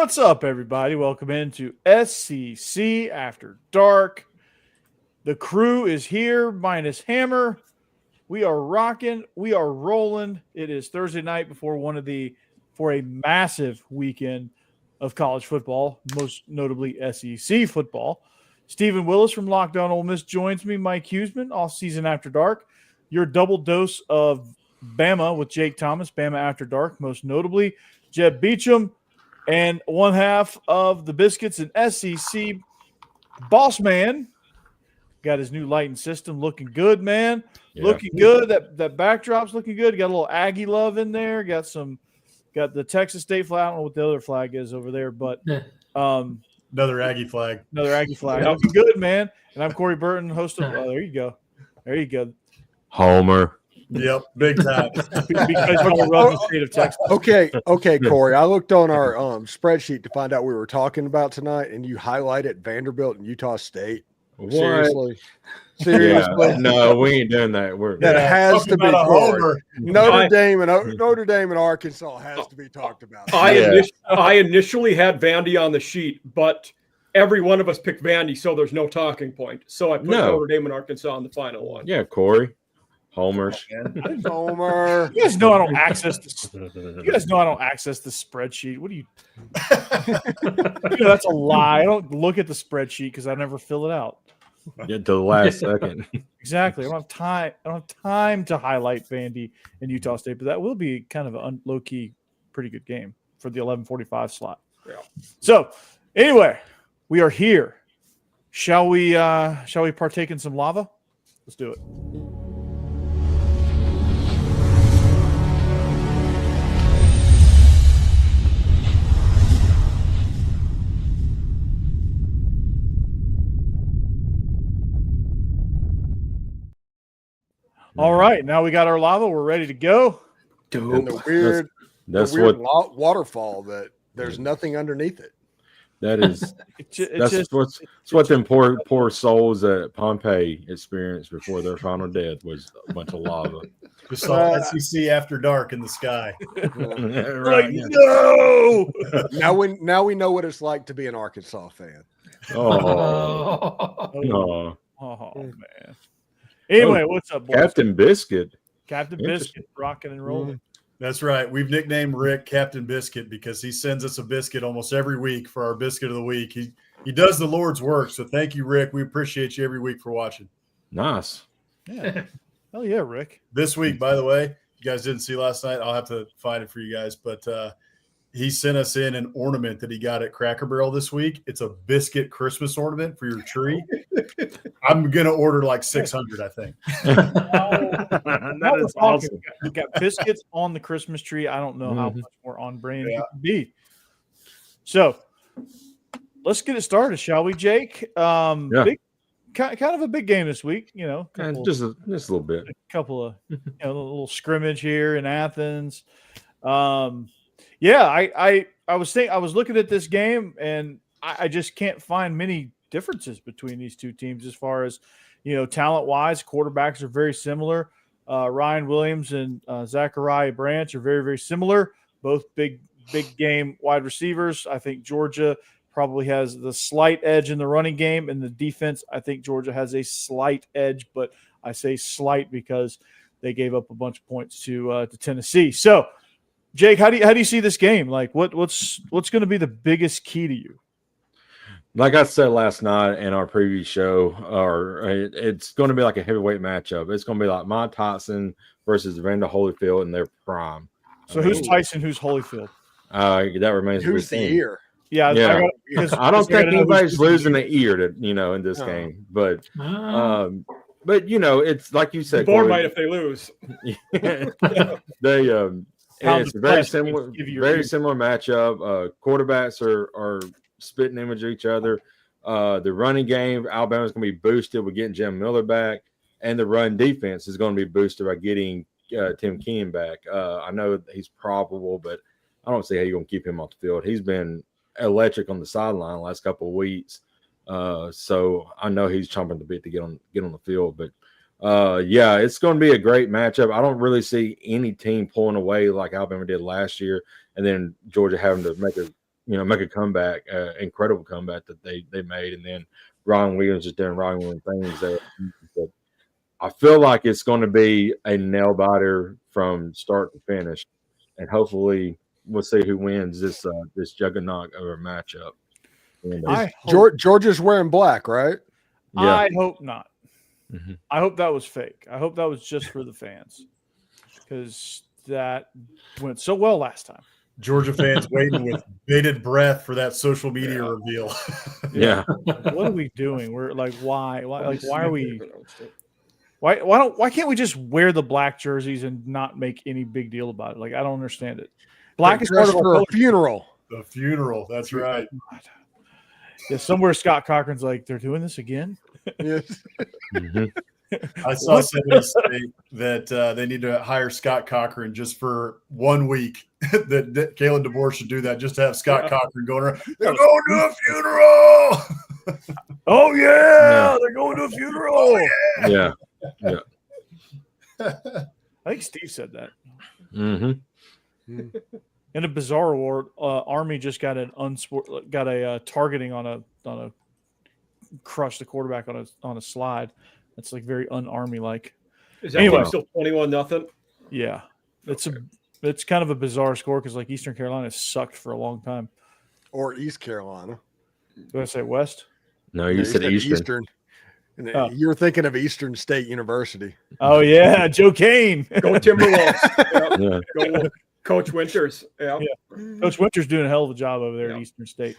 What's up, everybody? Welcome into SEC After Dark. The crew is here, minus Hammer. We are rocking. We are rolling. It is Thursday night for a massive weekend of college football, most notably SEC football. Stephen Willis from Lockdown Ole Miss joins me. Mike Huseman, Off Season After Dark. Your double dose of Bama with Jake Thomas, Bama After Dark, most notably Jeb Beecham, and one half of the Biscuits and SEC Boss Man. Got his new lighting system looking good, man. Yeah. Looking good. That backdrop's looking good. Got a little Aggie love in there. Got the Texas State flag. I don't know what the other flag is over there, but another Aggie flag. Another Aggie flag. Looking good, man. And I'm Corey Burton, host of there you go. There you go. Homer. Yep, big time. Because you run the state of Texas. Okay, Corey. I looked on our spreadsheet to find out what we were talking about tonight, and you highlighted Vanderbilt and Utah State. What? Seriously. Yeah, no, we ain't doing that. That has to be Corey. Notre Dame and Arkansas has to be talked about. I initially had Vandy on the sheet, but every one of us picked Vandy, so there's no talking point. So I put Notre Dame and Arkansas on the final one. Yeah, Corey. Homers. Homer. You guys know I don't access this. You guys know I don't access the spreadsheet. What do you? That's a lie. I don't look at the spreadsheet because I never fill it out. Get to the last second. Exactly. I don't have time. I don't have time to highlight Vandy and Utah State, but that will be kind of a low key, pretty good game for the 11:45 slot. Yeah. So, anyway, we are here. Shall we partake in some lava? Let's do it. All right, now we got our lava. We're ready to go. And the weird waterfall that there's nothing underneath it. That is that's what them poor souls at Pompeii experienced before their final death was a bunch of lava. Just saw SEC After Dark in the sky. Right. No. Now we know what it's like to be an Arkansas fan. Oh Man. Anyway, what's up, boys? Captain Biscuit. Captain Biscuit, rocking and rolling. That's right. We've nicknamed Rick Captain Biscuit because he sends us a biscuit almost every week for our biscuit of the week. He does the Lord's work. So thank you, Rick. We appreciate you every week for watching. Nice. Yeah. Hell yeah, Rick. This week, by the way, you guys didn't see last night. I'll have to find it for you guys, but he sent us in an ornament that he got at Cracker Barrel this week. It's a biscuit Christmas ornament for your tree. I'm going to order like 600, I think. That is awesome. You got biscuits on the Christmas tree. I don't know how much more on brand it could be. So let's get it started, shall we, Jake? Kind of a big game this week, just a little bit. A couple of a little scrimmage here in Athens. I was looking at this game and I just can't find many differences between these two teams as far as, talent wise. Quarterbacks are very similar. Ryan Williams and Zachariah Branch are very, very similar. Both big game wide receivers. I think Georgia probably has the slight edge in the running game, and the defense, I think Georgia has a slight edge, but I say slight because they gave up a bunch of points to Tennessee. So, Jake, how do you see this game? Like, what's going to be the biggest key to you? Like I said last night in our previous show, it's going to be like a heavyweight matchup. It's going to be like Mike Tyson versus Evander Holyfield in their prime. So who's Tyson? Who's Holyfield? That remains who's the ear? Yeah. I don't think anybody's losing an ear in this game, but it's like you said. The board might if they lose. It's a very similar matchup. Quarterbacks are spitting image of each other. The running game, Alabama's going to be boosted with getting Jim Miller back, and the run defense is going to be boosted by getting Tim Keenan back. I know he's probable, but I don't see how you're going to keep him off the field. He's been electric on the sideline the last couple of weeks, so I know he's chomping the bit to get on the field. But it's going to be a great matchup. I don't really see any team pulling away like Alabama did last year, and then Georgia having to make a make a comeback, incredible comeback that they made, and then Ron Williams just doing Ron Williams things there. But I feel like it's going to be a nail biter from start to finish, and hopefully we'll see who wins this juggernaut of a matchup. Georgia's wearing black, right? Yeah. I hope not. Mm-hmm. I hope that was fake. I hope that was just for the fans, because that went so well last time. Georgia fans waiting with bated breath for that social media reveal. Yeah. What are we doing? We're like, why are we? Why can't we just wear the black jerseys and not make any big deal about it? Like, I don't understand it. Black is part of for a funeral. The funeral. That's right. Yeah, somewhere Scott Cochran's like, they're doing this again. Yes. Mm-hmm. I saw somebody say that they need to hire Scott Cochran just for 1 week. that Kalen DeBoer should do that just to have Scott Cochran going around. They're going to a funeral. Oh yeah, they're going to a funeral. Oh, Yeah. I think Steve said that. Mm-hmm. In a bizarre award, Army just got a targeting on a crush the quarterback on a slide. That's like very un-Army like. Is that still 21-0? Yeah, it's kind of a bizarre score because like Eastern Carolina sucked for a long time. Or East Carolina. Did I say West? No, you said Eastern. And you're thinking of Eastern State University. Oh yeah, Joe Kane. Go Timberwolves. Go Coach Winters. Yeah. Coach Winters doing a hell of a job over there at Eastern State.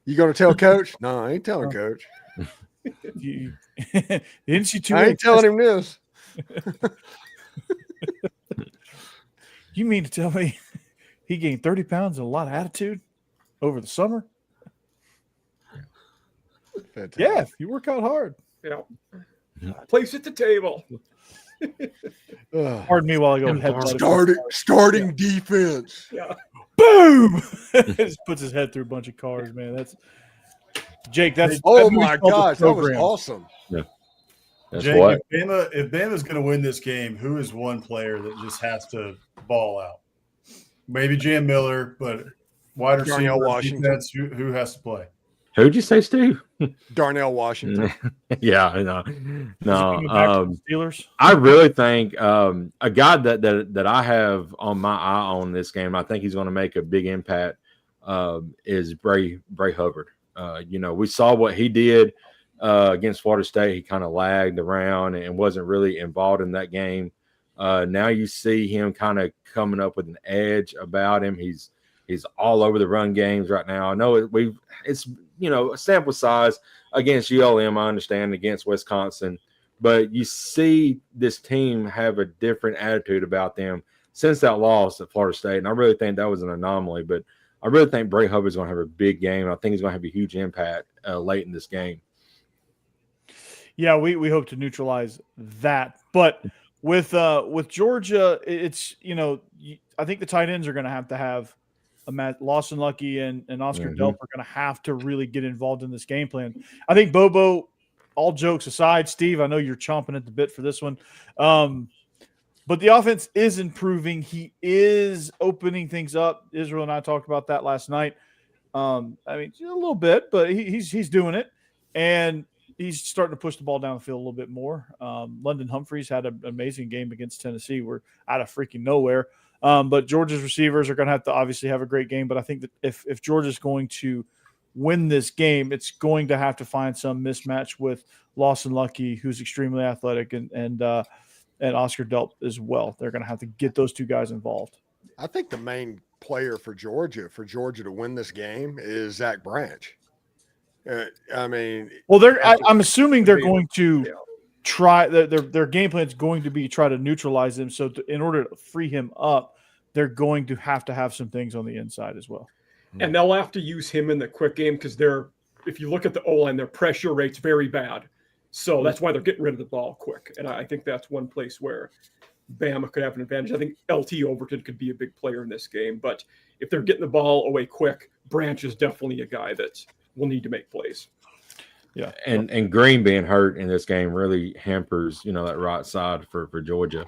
You going to tell Coach? No, I ain't telling Coach. The NC2A. I ain't telling him this. You mean to tell me he gained 30 pounds and a lot of attitude over the summer? Fantastic. Yeah, you work out hard. Yeah. Place at the table. Pardon me while I go head starting defense. Yeah. Boom! Just puts his head through a bunch of cars, man. That's Jake. My gosh, that was awesome. Yeah. That's Jake, what? if Bama's going to win this game, who is one player that just has to ball out? Maybe Jam Miller, but wide receiver, Darnell Washington. Defense, who has to play? Who'd you say, Steve? Darnell Washington. Yeah, no. Steelers. I really think a guy that I have on my eye on this game, I think he's going to make a big impact, is Bray Hubbard. We saw what he did against Florida State. He kind of lagged around and wasn't really involved in that game. Now you see him kind of coming up with an edge about him. He's all over the run games right now. I know it's a sample size against ULM, I understand, against Wisconsin, but you see this team have a different attitude about them since that loss at Florida State, and I really think that was an anomaly, but I really think Bray Hubbard's going to have a big game. I think he's going to have a huge impact late in this game. Yeah, we hope to neutralize that, but with Georgia, it's I think the tight ends are going to have Lawson Lucky and Oscar Delp are going to have to really get involved in this game plan. I think Bobo, all jokes aside, Steve, I know you're chomping at the bit for this one, but the offense is improving. He is opening things up. Israel and I talked about that last night. I mean, a little bit, but he's doing it, and he's starting to push the ball down the field a little bit more. London Humphreys had an amazing game against Tennessee. We're out of freaking nowhere. But Georgia's receivers are going to have to obviously have a great game. But I think that if Georgia's going to win this game, it's going to have to find some mismatch with Lawson Lucky, who's extremely athletic, and Oscar Delp as well. They're going to have to get those two guys involved. I think the main player for Georgia to win this game is Zach Branch. I'm assuming they're going to try their game plan is going to be try to neutralize him. So in order to free him up, they're going to have some things on the inside as well. And they'll have to use him in the quick game because if you look at the O-line, their pressure rate's very bad. So that's why they're getting rid of the ball quick. And I think that's one place where Bama could have an advantage. I think LT Overton could be a big player in this game. But if they're getting the ball away quick, Branch is definitely a guy that will need to make plays. Yeah, and Green being hurt in this game really hampers, that right side for Georgia.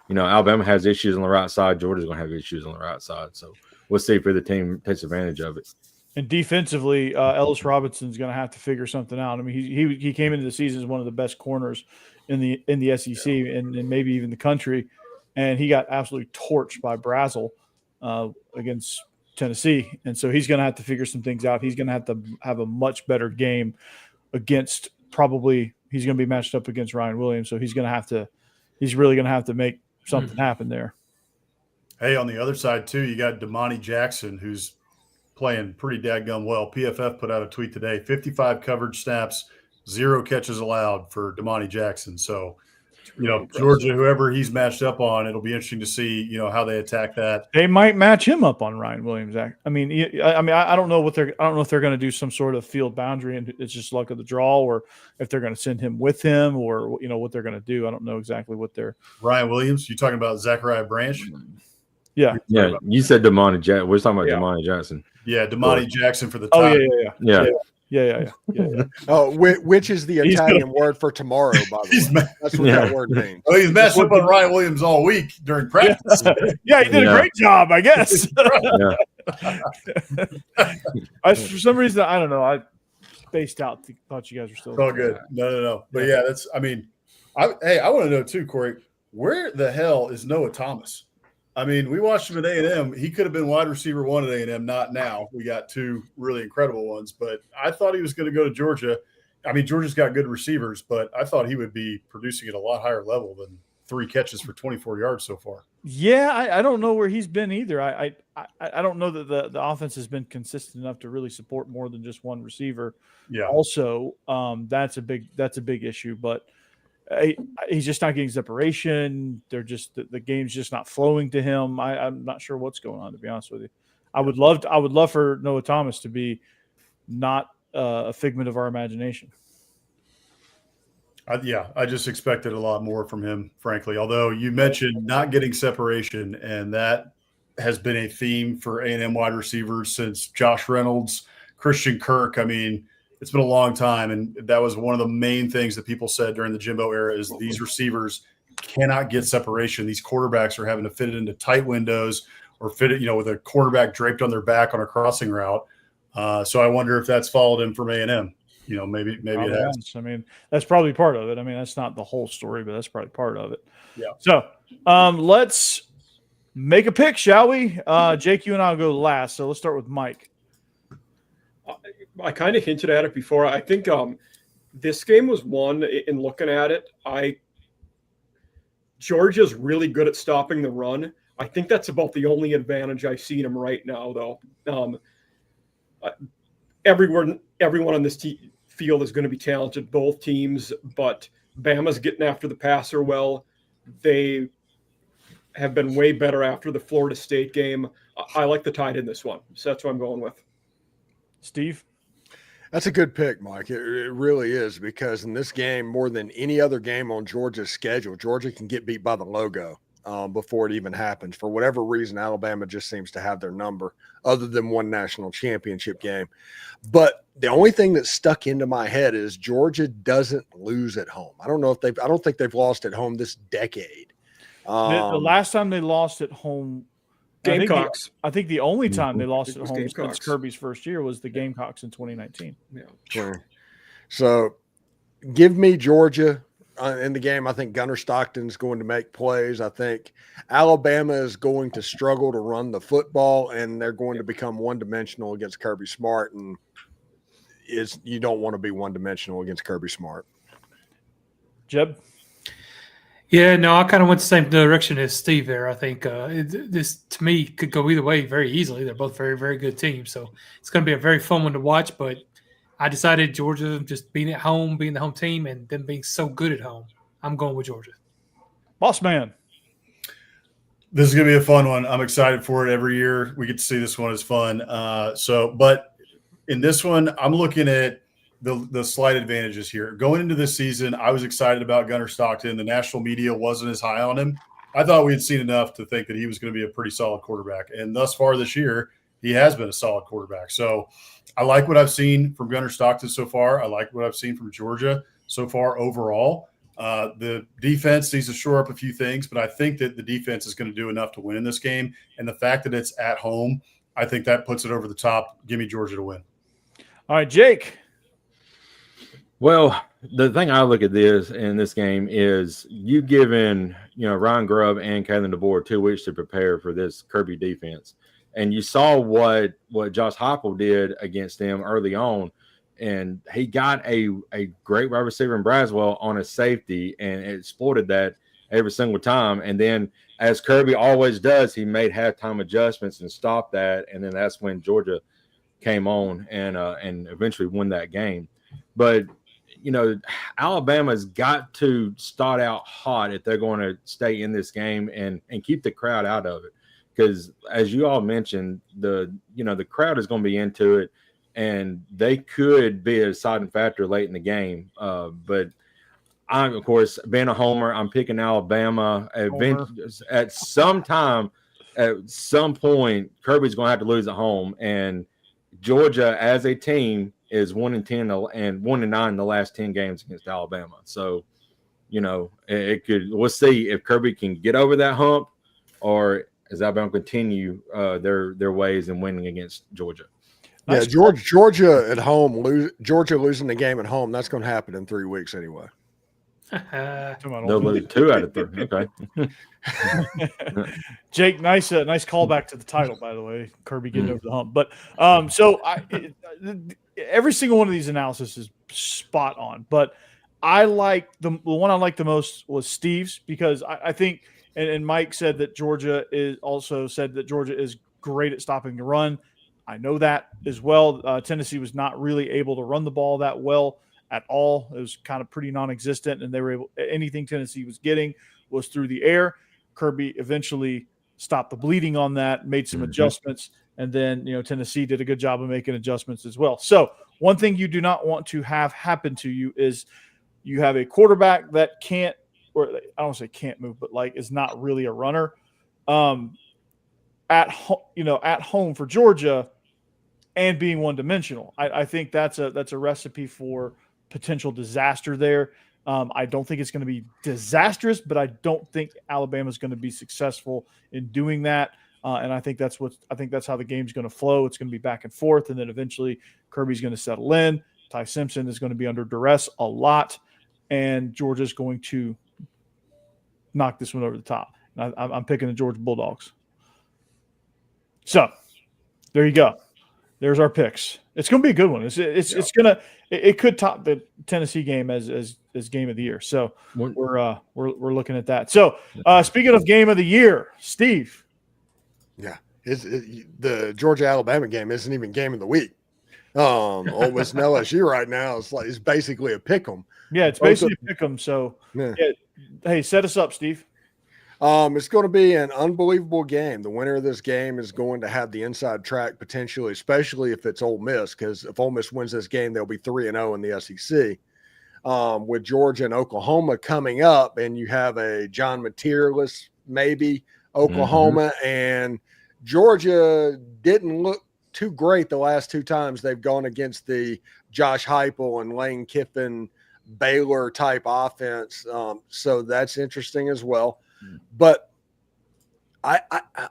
Alabama has issues on the right side. Georgia's going to have issues on the right side. So we'll see if the team takes advantage of it. And defensively, Ellis Robinson's going to have to figure something out. I mean, he came into the season as one of the best corners in the SEC and maybe even the country, and he got absolutely torched by Brazel against Tennessee. And so he's going to have to figure some things out. He's going to have a much better game against he's going to be matched up against Ryan Williams. So he's really going to have to make something happen there. Hey, on the other side too, you got Damani Jackson, who's playing pretty dadgum well. PFF put out a tweet today, 55 coverage snaps, 0 catches allowed for Damani Jackson. So, Georgia, whoever he's matched up on, it'll be interesting to see, how they attack that. They might match him up on Ryan Williams. I mean, I don't know if they're going to do some sort of field boundary and it's just luck of the draw, or if they're going to send him with him, or what they're going to do. I don't know exactly what they're. Ryan Williams, you talking about Zachariah Branch? Yeah. You said Damani Jackson. We're talking about Damani Jackson. Yeah, Damani Jackson for the top. Yeah. Oh, which is the Italian word for tomorrow, by the way. That's what that word means. Oh, he's messed up on Ryan Williams all week during practice. Yeah, he did a great job, I guess. For some reason, I don't know. I spaced out. Thought you guys were still. It's all good. No. But yeah, I want to know too, Corey, where the hell is Noah Thomas? I mean, we watched him at A&M. He could have been wide receiver 1 at A&M, not now. We got 2 really incredible ones, but I thought he was going to go to Georgia. I mean, Georgia's got good receivers, but I thought he would be producing at a lot higher level than 3 catches for 24 yards so far. Yeah, I don't know where he's been either. I don't know that the offense has been consistent enough to really support more than just one receiver. Yeah. Also, that's a big issue, but he's just not getting separation. They're just the game's just not flowing to him. I'm not sure what's going on, to be honest with you. I would love for Noah Thomas to be not a figment of our imagination. I just expected a lot more from him, frankly. Although you mentioned not getting separation, and that has been a theme for A&M wide receivers since Josh Reynolds, Christian Kirk. I mean, it's been a long time, and that was one of the main things that people said during the Jimbo era is these receivers cannot get separation. These quarterbacks are having to fit it into tight windows or fit it, with a quarterback draped on their back on a crossing route. So I wonder if that's followed him from A&M. Maybe it has. I mean, that's probably part of it. I mean, that's not the whole story, but that's probably part of it. Yeah. So let's make a pick, shall we? Jake, you and I'll go last. So let's start with Mike. I kind of hinted at it before. I think this game was won in looking at it. Georgia's really good at stopping the run. I think that's about the only advantage I see in them right now, though. Everyone on this field is going to be talented, both teams, but Bama's getting after the passer well. They have been way better after the Florida State game. I like the Tide in this one, so that's what I'm going with. Steve? That's a good pick, Mike. It really is, because in this game, more than any other game on Georgia's schedule, Georgia can get beat by the logo before it even happens. For whatever reason, Alabama just seems to have their number, other than one national championship game. But the only thing that stuck into my head is Georgia doesn't lose at home. I don't think they've lost at home this decade. The last time they lost at home, Gamecocks. I think the only time they lost at home Gamecocks. since Kirby's first year was the Gamecocks in 2019. Yeah. So give me Georgia in the game. I think Gunnar Stockton's going to make plays. I think Alabama is going to struggle to run the football, and they're going to become one-dimensional against Kirby Smart, and you don't want to be one-dimensional against Kirby Smart. Jeb? Yeah, no, I kind of went the same direction as Steve there. I think this, to me, could go either way very easily. They're both very, very good teams. So it's going to be a very fun one to watch. But I decided Georgia, just being at home, being the home team, and them being so good at home, I'm going with Georgia. Boss man. This is going to be a fun one. I'm excited for it every year. We get to see this one. It's fun. But in this one, I'm looking at the slight advantages here. Going into this season, I was excited about Gunnar Stockton. The national media wasn't as high on him. I thought we had seen enough to think that he was going to be a pretty solid quarterback. And thus far this year, he has been a solid quarterback. So I like what I've seen from Gunnar Stockton so far. I like what I've seen from Georgia so far overall. The defense needs to shore up a few things, but I think that the defense is going to do enough to win in this game. And the fact that it's at home, I think that puts it over the top. Give me Georgia to win. All right, Jake. Well, the thing I look at in this game is you giving, Ryan Grubb and Kalen DeBoer 2 weeks to prepare for this Kirby defense. And you saw what Josh Heupel did against them early on. And he got a great wide receiver in Braswell on a safety and exploited that every single time. And then, as Kirby always does, he made halftime adjustments and stopped that. And then that's when Georgia came on and eventually won that game. But Alabama's got to start out hot if they're going to stay in this game and keep the crowd out of it. Because as you all mentioned, the crowd is going to be into it, and they could be a deciding factor late in the game. But I'm, of course, being a homer, I'm picking Alabama. At some time, at some point, Kirby's going to have to lose at home, and Georgia as a team is 1-10 and 1-9 in the last 10 games against Alabama. So, it could. We'll see if Kirby can get over that hump, or as Alabama continue their ways in winning against Georgia. Yeah, Georgia at home, Georgia losing the game at home. That's going to happen in 3 weeks anyway. They'll lose 2 out of 3. Okay. Jake, nice callback to the title, by the way. Kirby getting over the hump. But every single one of these analysis is spot on. But I like the one I like the most was Steve's, because I think, and Mike said that Georgia is great at stopping the run. I know that as well. Tennessee was not really able to run the ball that well at all. It was kind of pretty non-existent, and they were anything Tennessee was getting was through the air. Kirby eventually stopped the bleeding on that, made some adjustments, and then Tennessee did a good job of making adjustments as well. So one thing you do not want to have happen to you is you have a quarterback that can't, or I don't want to say can't move, but is not really a runner. At home for Georgia, and being one-dimensional, I think that's a recipe for potential disaster there. I don't think it's going to be disastrous, but I don't think Alabama's going to be successful in doing that. And I think that's how the game's going to flow. It's going to be back and forth, and then eventually Kirby's going to settle in. Ty Simpson is going to be under duress a lot, and Georgia's going to knock this one over the top. And I'm picking the Georgia Bulldogs. So there you go. There's our picks. It's going to be a good one. It could top the Tennessee game as game of the year. So we're looking at that. So speaking of game of the year, Steve. Yeah, the Georgia Alabama game isn't even game of the week. Ole Miss and LSU right now it's basically a pick 'em. Yeah, it's basically a pick 'em. So hey, set us up, Steve. It's going to be an unbelievable game. The winner of this game is going to have the inside track potentially, especially if it's Ole Miss, because if Ole Miss wins this game, they'll be 3-0 in the SEC. With Georgia and Oklahoma coming up, and you have a John Mateerless, maybe Oklahoma, and Georgia didn't look too great the last 2 times they've gone against the Josh Heupel and Lane Kiffin Baylor type offense. So that's interesting as well. But I'm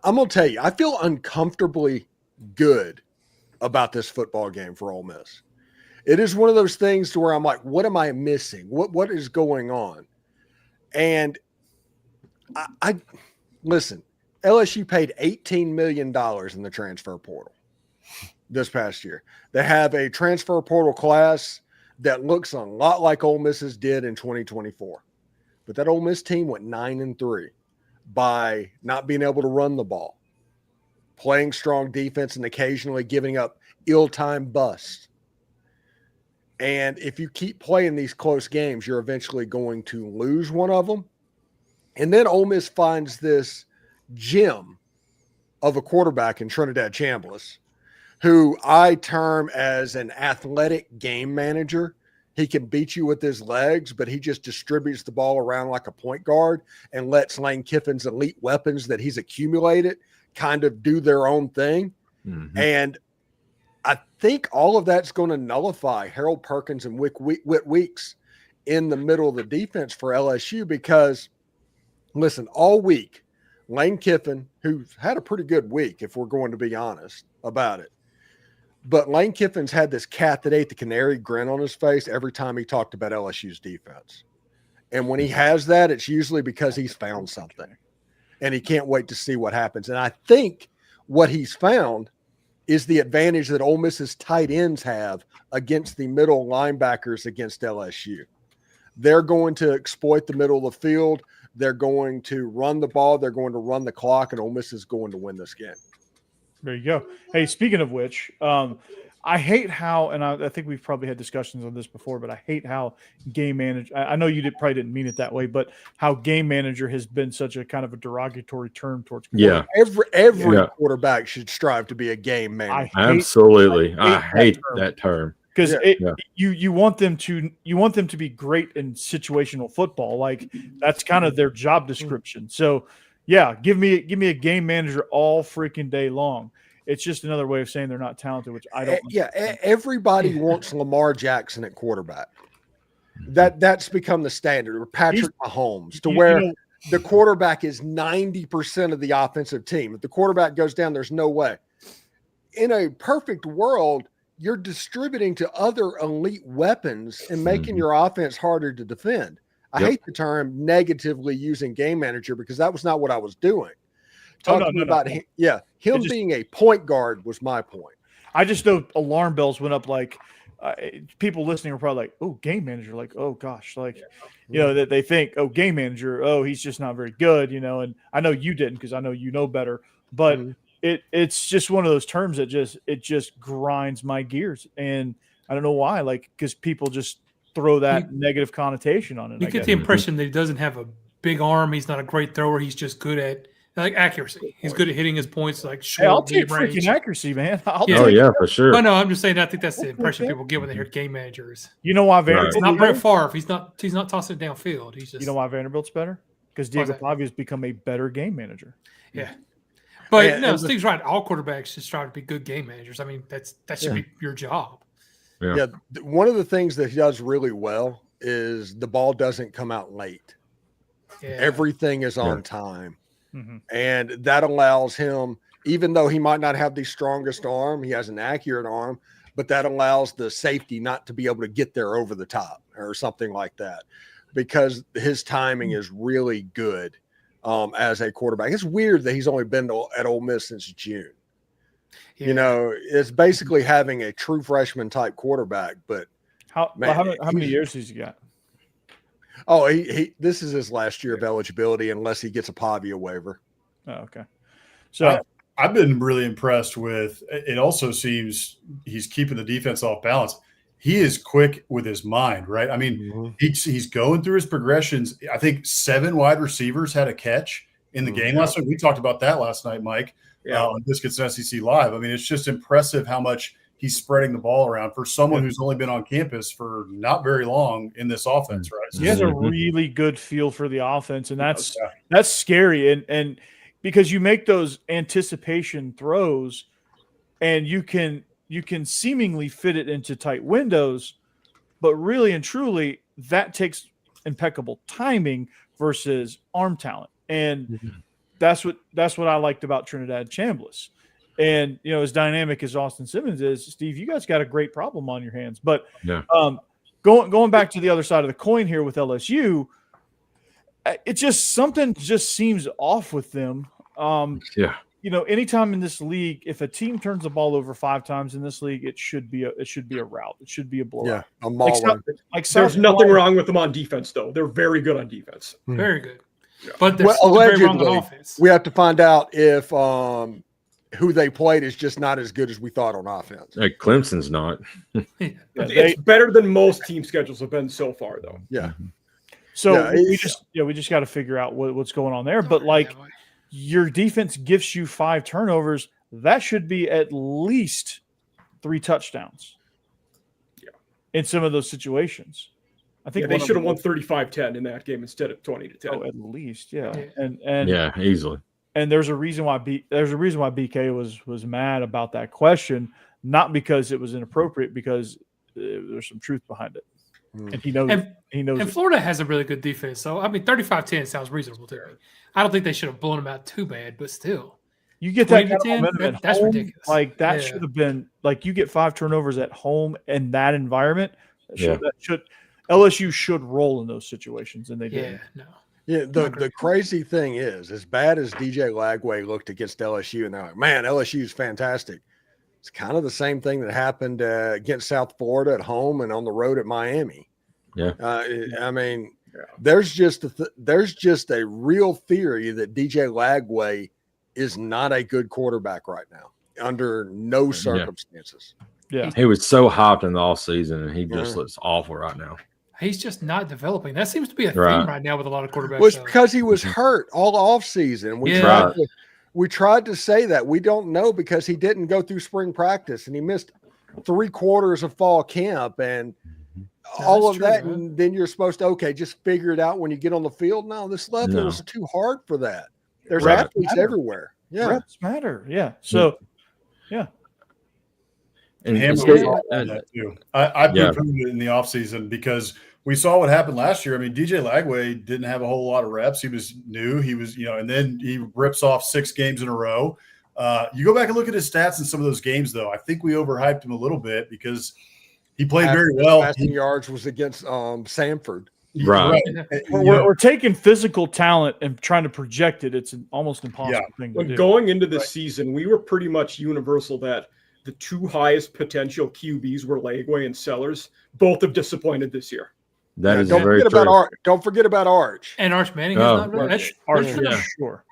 going to tell you, I feel uncomfortably good about this football game for Ole Miss. It is one of those things to where I'm like, what am I missing? What is going on? And I listen, LSU paid $18 million in the transfer portal this past year. They have a transfer portal class that looks a lot like Ole Miss's did in 2024. But that Ole Miss team went 9-3 by not being able to run the ball, playing strong defense, and occasionally giving up ill-timed busts. And if you keep playing these close games, you're eventually going to lose one of them. And then Ole Miss finds this gem of a quarterback in Trinidad Chambliss, who I term as an athletic game manager. He can beat you with his legs, but he just distributes the ball around like a point guard and lets Lane Kiffin's elite weapons that he's accumulated kind of do their own thing. Mm-hmm. And I think all of that's going to nullify Harold Perkins and Whit Weeks in the middle of the defense for LSU because, listen, all week Lane Kiffin, who's had a pretty good week, if we're going to be honest about it. But Lane Kiffin's had this cat that ate the canary grin on his face every time he talked about LSU's defense. And when he has that, it's usually because he's found something. And he can't wait to see what happens. And I think what he's found is the advantage that Ole Miss's tight ends have against the middle linebackers against LSU. They're going to exploit the middle of the field. They're going to run the ball. They're going to run the clock, and Ole Miss is going to win this game. There you go. Hey, speaking of which, I hate how, and I think we've probably had discussions on this before, but I hate how game manager. I know you probably didn't mean it that way, but how game manager has been such a kind of a derogatory term towards. Yeah, every quarterback should strive to be a game manager. Absolutely, I hate that term. Because you want them to be great in situational football, like that's kind of their job description. So, yeah, give me a game manager all freaking day long. It's just another way of saying they're not talented, which I don't. Yeah, everybody wants Lamar Jackson at quarterback. That's become the standard. Or Patrick Mahomes, to where the quarterback is 90% of the offensive team. If the quarterback goes down, there's no way. In a perfect world, you're distributing to other elite weapons and making your offense harder to defend. I hate the term negatively using game manager because that was not what I was doing. Talking about him being a point guard was my point. I just know alarm bells went up. Like people listening are probably like, "Oh, game manager!" Like, "Oh gosh!" Like, that they think, "Oh, game manager! Oh, he's just not very good." And I know you didn't because I know you know better, but. It's just one of those terms that just grinds my gears, and I don't know why. Like, because people just throw that negative connotation on it. You get the impression that he doesn't have a big arm. He's not a great thrower. He's just good at accuracy. He's good at hitting his points short. I'll take freaking accuracy, man. For sure. No, I'm just saying. I think that's the impression people get when they hear game managers. You know why Vanderbilt? It's not Brett Favre. He's not tossing it downfield. He's just. You know why Vanderbilt's better? Because Diego Pavia has become a better game manager. Yeah. But Steve's right. All quarterbacks should strive to be good game managers. I mean, that should be your job. Yeah. One of the things that he does really well is the ball doesn't come out late. Yeah. Everything is on time. Mm-hmm. And that allows him, even though he might not have the strongest arm, he has an accurate arm, but that allows the safety not to be able to get there over the top or something like that because his timing is really good. As a quarterback. It's weird that he's only been at Ole Miss since June. Yeah. It's basically having a true freshman type quarterback, but how many years has he got? Oh, he this is his last year of eligibility unless he gets a Pavia waiver. Oh, okay. So I've been really impressed with it. Also seems he's keeping the defense off balance. He is quick with his mind, right? I mean, he's going through his progressions. I think 7 wide receivers had a catch in the game last week. We talked about that last night, Mike, on Biscuits SEC Live. I mean, it's just impressive how much he's spreading the ball around for someone who's only been on campus for not very long in this offense, right? So he has a really good feel for the offense, and that's scary. And because you make those anticipation throws, and you can seemingly fit it into tight windows, but really and truly that takes impeccable timing versus arm talent. And that's what I liked about Trinidad Chambliss. And, as dynamic as Austin Simmons is, Steve, you guys got a great problem on your hands. But going back to the other side of the coin here with LSU, it just something just seems off with them. Anytime in this league, if a team turns the ball over 5 times in this league, it should be a rout. It should be a blowout. Yeah, there's nothing wrong with them on defense, though. They're very good on defense. Very good. Yeah. But there's very wrong on offense. We have to find out if who they played is just not as good as we thought on offense. Clemson's not. It's better than most team schedules have been so far, though. Yeah. So we just got to figure out what's going on there. But your defense gives you 5 turnovers. That should be at least 3 touchdowns. Yeah. In some of those situations. I think they should have won 35-10 in that game instead of 20-10. Oh, at least, yeah. And easily. And there's a reason why BK was mad about that question, not because it was inappropriate, because there's some truth behind it. and he knows. And Florida has a really good defense. So, I mean, 35-10 sounds reasonable to me. I don't think they should have blown them out too bad, but still. You get that kind of 20-10, momentum at that's home, ridiculous. like that should have been like you get 5 turnovers at home in that environment. LSU should roll in those situations, and they did. Yeah, no. Yeah, the crazy thing is, as bad as DJ Lagway looked against LSU, and they're like, man, LSU is fantastic. It's kind of the same thing that happened against South Florida at home and on the road at Miami. Yeah. I mean, there's just a real theory that DJ Lagway is not a good quarterback right now under no circumstances. Yeah. He was so hyped in the off season, and he just looks awful right now. He's just not developing. That seems to be a theme right now with a lot of quarterbacks. Well, it's because he was hurt all off season. We tried to say that. We don't know because he didn't go through spring practice and he missed 3 quarters of fall camp and all of that. And then you're supposed to, just figure it out when you get on the field. No, this level is too hard for that. There's athletes everywhere. Yeah. Reps matter. Yeah. So, yeah. And that too. I poo-pooed it in the offseason because we saw what happened last year. I mean, DJ Lagway didn't have a whole lot of reps. He was new. He was, and then he rips off 6 games in a row. You go back and look at his stats in some of those games, though. I think we overhyped him a little bit because he played very well. Passing yards was against Samford. Right. We're taking physical talent and trying to project it. It's an almost impossible thing to do. Going into the season, we were pretty much universal that the 2 highest potential QBs were Lagway and Sellers. Both have disdisappointed this year. That is very true. Don't forget about Arch. And Arch Manning is not really. Arch, sure.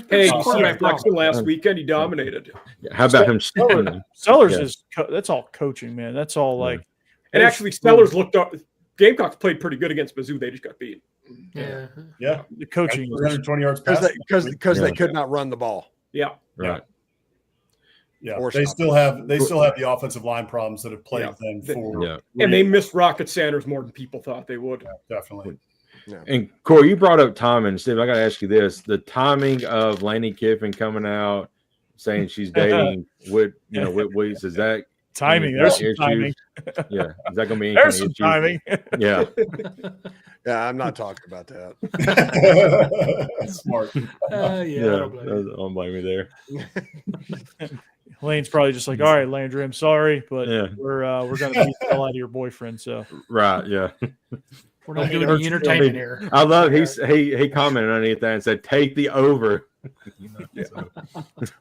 Hey, you saw Flexen last weekend. He dominated. How about him? Sellers is that's all coaching, man. That's all like. And actually, Sellers looked up. Gamecocks played pretty good against Mizzou. They just got beat. Yeah. The coaching 320 yards because they could not run the ball. Yeah. Right. Yeah, they still have the offensive line problems that have plagued them and they missed Rocket Sanders more than people thought they would. Yeah, definitely. Yeah. And Corey, you brought up timing. Steve, I got to ask you this: the timing of Lainey Kiffin coming out saying she's dating Whit Weeks, is that timing? There's some timing. Yeah, is that going to be? There's some timing. Yeah. Yeah, I'm not talking about that. Smart. Don't blame me there. Lane's probably just like, all right, Landry, I'm sorry, but we're gonna beat the hell out of your boyfriend. So yeah. We're not doing any entertainment here. I love he commented underneath that and said, "Take the over."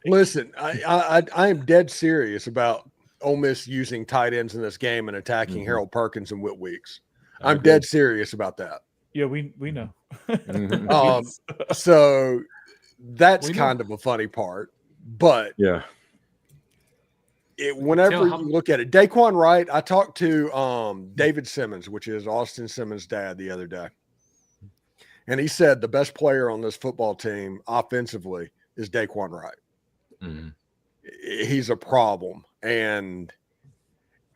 Listen, I am dead serious about Ole Miss using tight ends in this game and attacking Harold Perkins and Whit Weeks. I'm dead serious about that. Yeah, we know. So that's kind of a funny part, but whenever you look at it, Daquan Wright, I talked to David Simmons, which is Austin Simmons' dad, the other day, and he said the best player on this football team offensively is Daquan Wright. Mm-hmm. He's a problem, and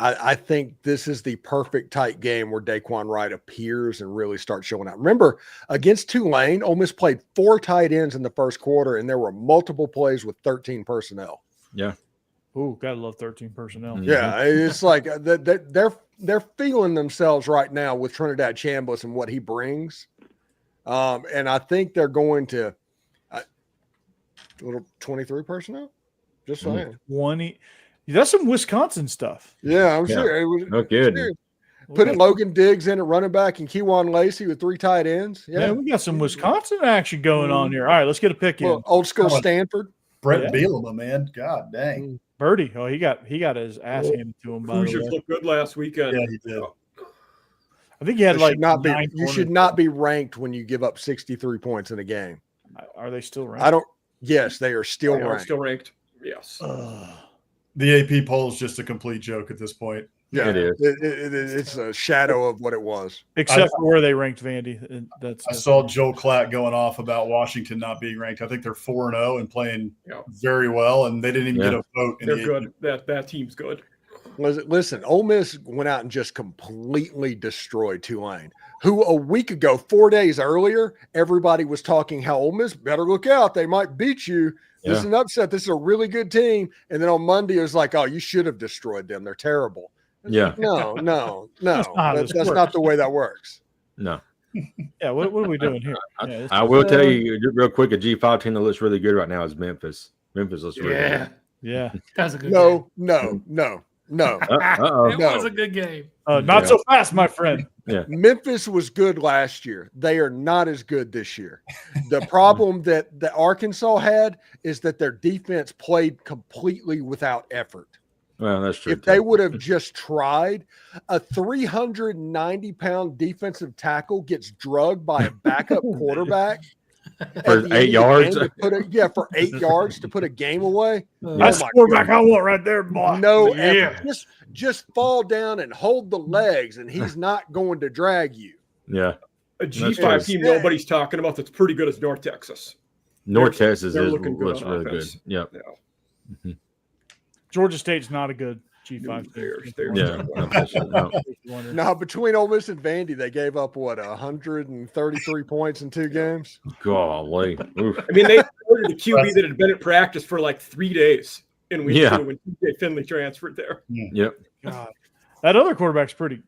I think this is the perfect tight game where Daquan Wright appears and really starts showing out. Remember, against Tulane, Ole Miss played 4 tight ends in the first quarter, and there were multiple plays with 13 personnel. Yeah. Ooh, gotta love 13 personnel. Mm-hmm. Yeah, it's like they're feeling themselves right now with Trinidad Chambliss and what he brings, and I think they're going to little 23 personnel. Just saying, 20. That's some Wisconsin stuff. Yeah, I'm sure. It was good. Putting Logan Diggs in at running back and Kejuan Lacey with 3 tight ends. Yeah, we got some Wisconsin action going on here. All right, let's get a pick in. Old school Stanford. Brett Bielema, man. God dang. Birdie. Oh, he got his ass handed to him. Hoosiers looked good last weekend. Yeah, he did. I think he had you should not be ranked when you give up 63 points in a game. Are they still ranked? Yes, they are still ranked. Still ranked. Yes. The AP poll is just a complete joke at this point. Yeah, it is. It's a shadow of what it was. Except for where they ranked Vandy. I saw Joel Klatt going off about Washington not being ranked. I think they're 4-0 and playing very well, and they didn't even get a vote. They're good. That team's good. Listen, Ole Miss went out and just completely destroyed Tulane, who a week ago, 4 days earlier, everybody was talking how Ole Miss better look out. They might beat you. This is an upset. This is a really good team. And then on Monday, it was like, oh, you should have destroyed them. They're terrible. Yeah. No. not how this That's works. not the way that works. No. Yeah, what are we doing here? Yeah, I will tell you real quick, a G5 team that looks really good right now is Memphis. Memphis looks really good. yeah. That was a good game. No. Uh-oh. It was a good game. Not so fast, my friend. Yeah. Memphis was good last year. They are not as good this year. The problem that Arkansas had is that their defense played completely without effort. Well, that's true. If they would have just tried, a 390-pound defensive tackle gets drugged by a backup quarterback For 8 yards. For 8 yards to put a game away. That's the quarterback I want right there, boy. No effort. Just fall down and hold the legs, and he's not going to drag you. Yeah. A G5 team nobody's talking about that's pretty good is North Texas. North Texas looks really good. Yep. Yeah. Mm-hmm. Georgia State's not a good G5 team. Yeah. No, between Ole Miss and Vandy, they gave up 133 points in 2 games. Golly. Oof. I mean, they started the QB that had been at practice for like 3 days in week 2 when TJ Finley transferred there. Yep. God. That other quarterback's pretty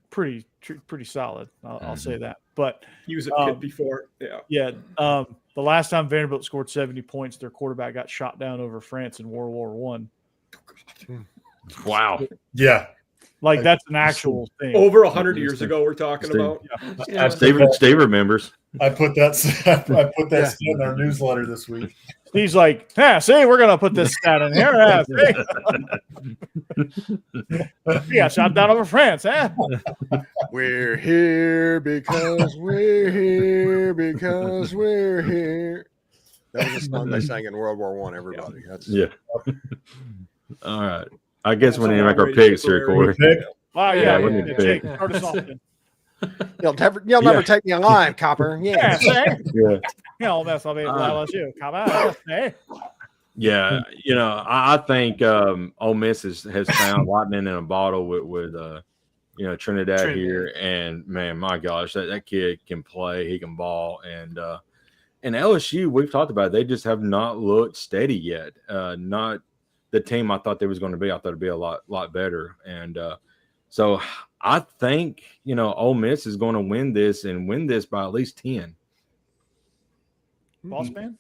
solid. I'll say that. But he was a kid before. Yeah. Yeah. The last time Vanderbilt scored 70 points, their quarterback got shot down over France in World War One. Wow. Yeah. Like that's an actual thing. Over 100 years ago, we're talking about. Yeah. Steve remembers. I put that stat in our newsletter this week. He's like, see, we're gonna put this stat in here. Yeah, shot down over France, huh? We're here because we're here because we're here. That was a song they sang in World War One. Everybody, All right. I guess we need to make our picks here, Corey. Wow, we need to pick. Start us off then. You'll never take me alive, Copper. Yeah. Ole Miss will be LSU. Copper. Yeah, I think Ole Miss has found lightning in a bottle with Trinidad here, and man, my gosh, that kid can play, he can ball, and LSU, we've talked about it, they just have not looked steady yet. Not the team I thought they was going to be. I thought it'd be a lot better, and so I think Ole Miss is going to win this by at least 10. Boss man.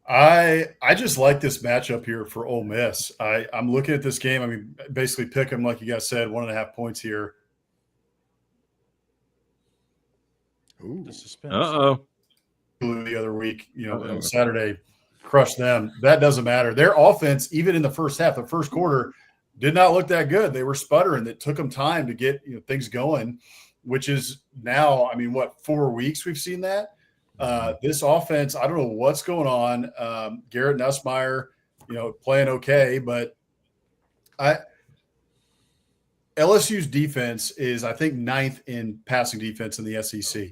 I just like this matchup here for Ole Miss. I'm looking at this game. I mean, basically pick them like you guys said, 1.5 points here. Ooh, the suspense. The other week, on Saturday, crushed them. That doesn't matter. Their offense, even in the first half, the first quarter, did not look that good. They were sputtering. It took them time to get things going, which is now, 4 weeks we've seen that. This offense, I don't know what's going on. Garrett Nussmeier, playing okay, but LSU's defense is, I think, 9th in passing defense in the SEC.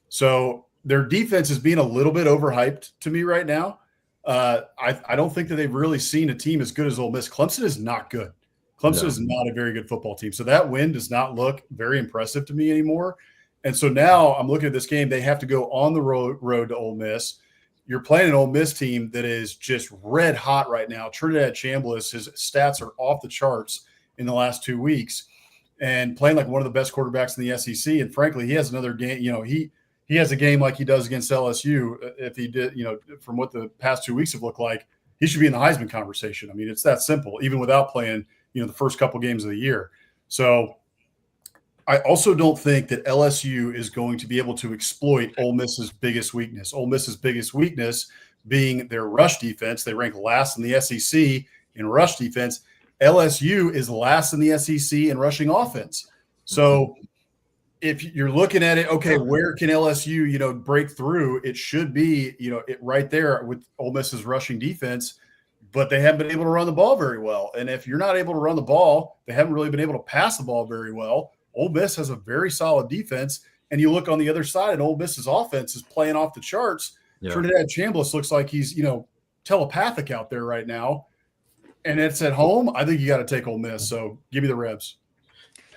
So their defense is being a little bit overhyped to me right now. I don't think that they've really seen a team as good as Ole Miss. Clemson is not good. Clemson is not a very good football team. So that win does not look very impressive to me anymore. And so now I'm looking at this game. They have to go on the road to Ole Miss. You're playing an Ole Miss team that is just red hot right now. Trinidad Chambliss, his stats are off the charts in the last 2 weeks, and playing like one of the best quarterbacks in the SEC. And frankly, he has another game. He has a game like he does against LSU. If he did, from what the past 2 weeks have looked like, he should be in the Heisman conversation. I mean, it's that simple, even without playing, the first couple games of the year. So I also don't think that LSU is going to be able to exploit Ole Miss's biggest weakness. Ole Miss's biggest weakness being their rush defense. They rank last in the SEC in rush defense. LSU is last in the SEC in rushing offense. So if you're looking at it, okay, where can LSU, break through? It should be, it right there with Ole Miss's rushing defense, but they haven't been able to run the ball very well. And if you're not able to run the ball, they haven't really been able to pass the ball very well. Ole Miss has a very solid defense, and you look on the other side, and Ole Miss's offense is playing off the charts. Yeah. Trinidad Chambliss looks like he's, telepathic out there right now, and it's at home. I think you got to take Ole Miss. So give me the Rebs.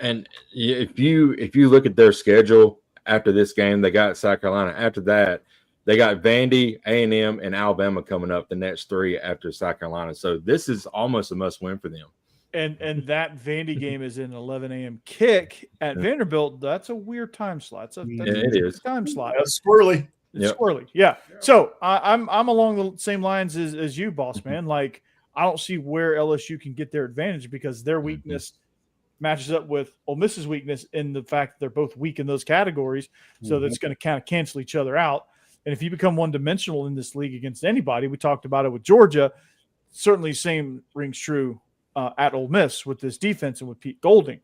And if you look at their schedule after this game, they got South Carolina. After that, they got Vandy, A&M, and Alabama coming up the next 3 after South Carolina. So this is almost a must-win for them. And that Vandy game is an 11 a.m. kick at Vanderbilt. That's a weird time slot. That's it is time slot. That's squirrely. It's squirrely. Yeah. So I'm along the same lines as you, boss man. Like, I don't see where LSU can get their advantage because their weakness matches up with Ole Miss's weakness in the fact that they're both weak in those categories. So that's going to kind of cancel each other out. And if you become one-dimensional in this league against anybody, we talked about it with Georgia, certainly same rings true at Ole Miss with this defense and with Pete Golding,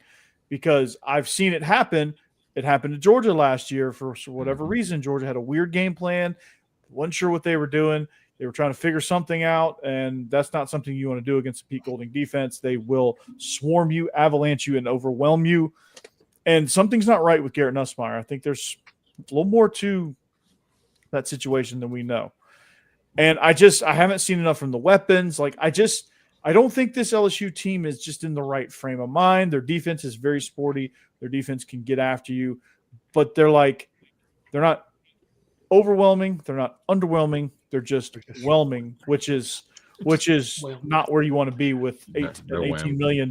because I've seen it happen. It happened to Georgia last year for whatever reason. Georgia had a weird game plan, wasn't sure what they were doing. They were trying to figure something out, and that's not something you want to do against the Pete Golding defense. They will swarm you, avalanche you, and overwhelm you. And something's not right with Garrett Nussmeier. I think there's a little more to that situation than we know. And I haven't seen enough from the weapons. Like, I don't think this LSU team is just in the right frame of mind. Their defense is very sporty. Their defense can get after you, but they're not overwhelming. They're not underwhelming. They're just whelming, which is not where you want to be with an $18 million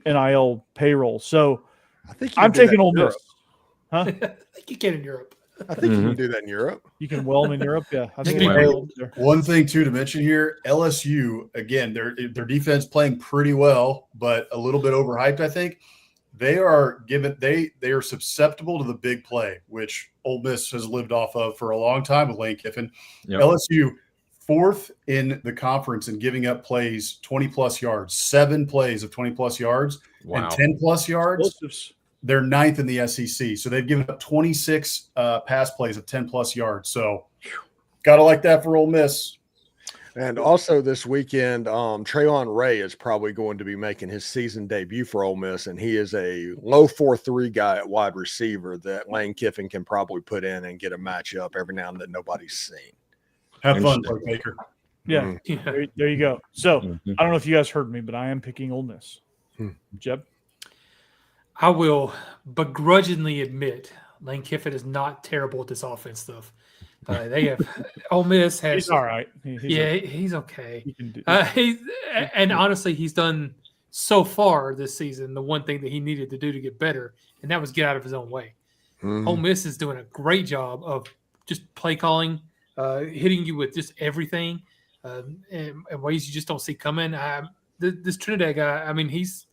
NIL payroll. So I'm taking Ole Miss. Huh? I think you can in Europe. I think you can do that in Europe. You can whelm in Europe. Yeah. I think One thing too to mention here, LSU, again, their defense playing pretty well, but a little bit overhyped, I think. They are susceptible to the big play, which Ole Miss has lived off of for a long time with Lane Kiffin. Yep. LSU, 4th in the conference in giving up plays 20-plus yards, 7 plays of 20-plus yards, and 10-plus yards. They're 9th in the SEC. So they've given up 26 pass plays of 10-plus yards. So got to like that for Ole Miss. And also this weekend, Traylon Ray is probably going to be making his season debut for Ole Miss, and he is a low 4.3 guy at wide receiver that Lane Kiffin can probably put in and get a matchup every now and then nobody's seen. Have fun, Baker. Yeah, there you go. So I don't know if you guys heard me, but I am picking Ole Miss. Jeb? I will begrudgingly admit Lane Kiffin is not terrible at this offense stuff. They have Ole Miss has. He's all right. He's okay. He can do. And honestly, he's done so far this season the one thing that he needed to do to get better, and that was get out of his own way. Ole Miss is doing a great job of just play calling, hitting you with just everything, in ways you just don't see coming. This Trinidad guy, I mean, he's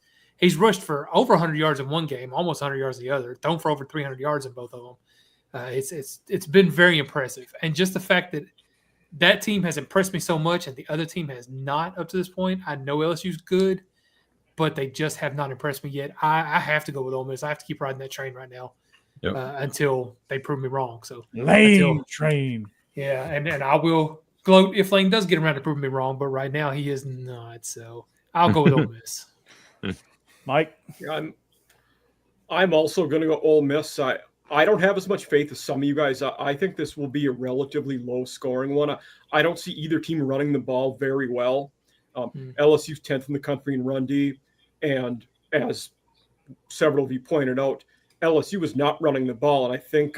rushed for over 100 yards in one game, almost 100 yards in the other, thrown for over 300 yards in both of them. It's been very impressive, and just the fact that team has impressed me so much, and the other team has not up to this point. I know LSU's good, but they just have not impressed me yet. I have to go with Ole Miss. I have to keep riding that train right now until they prove me wrong. So Lane train, yeah, and I will gloat if Lane does get around to prove me wrong, but right now he is not. So I'll go with Ole Miss. Mike, I'm also going to go Ole Miss. I don't have as much faith as some of you guys. I think this will be a relatively low-scoring one. I don't see either team running the ball very well. LSU's 10th in the country in run D, and as several of you pointed out, LSU is not running the ball, and I think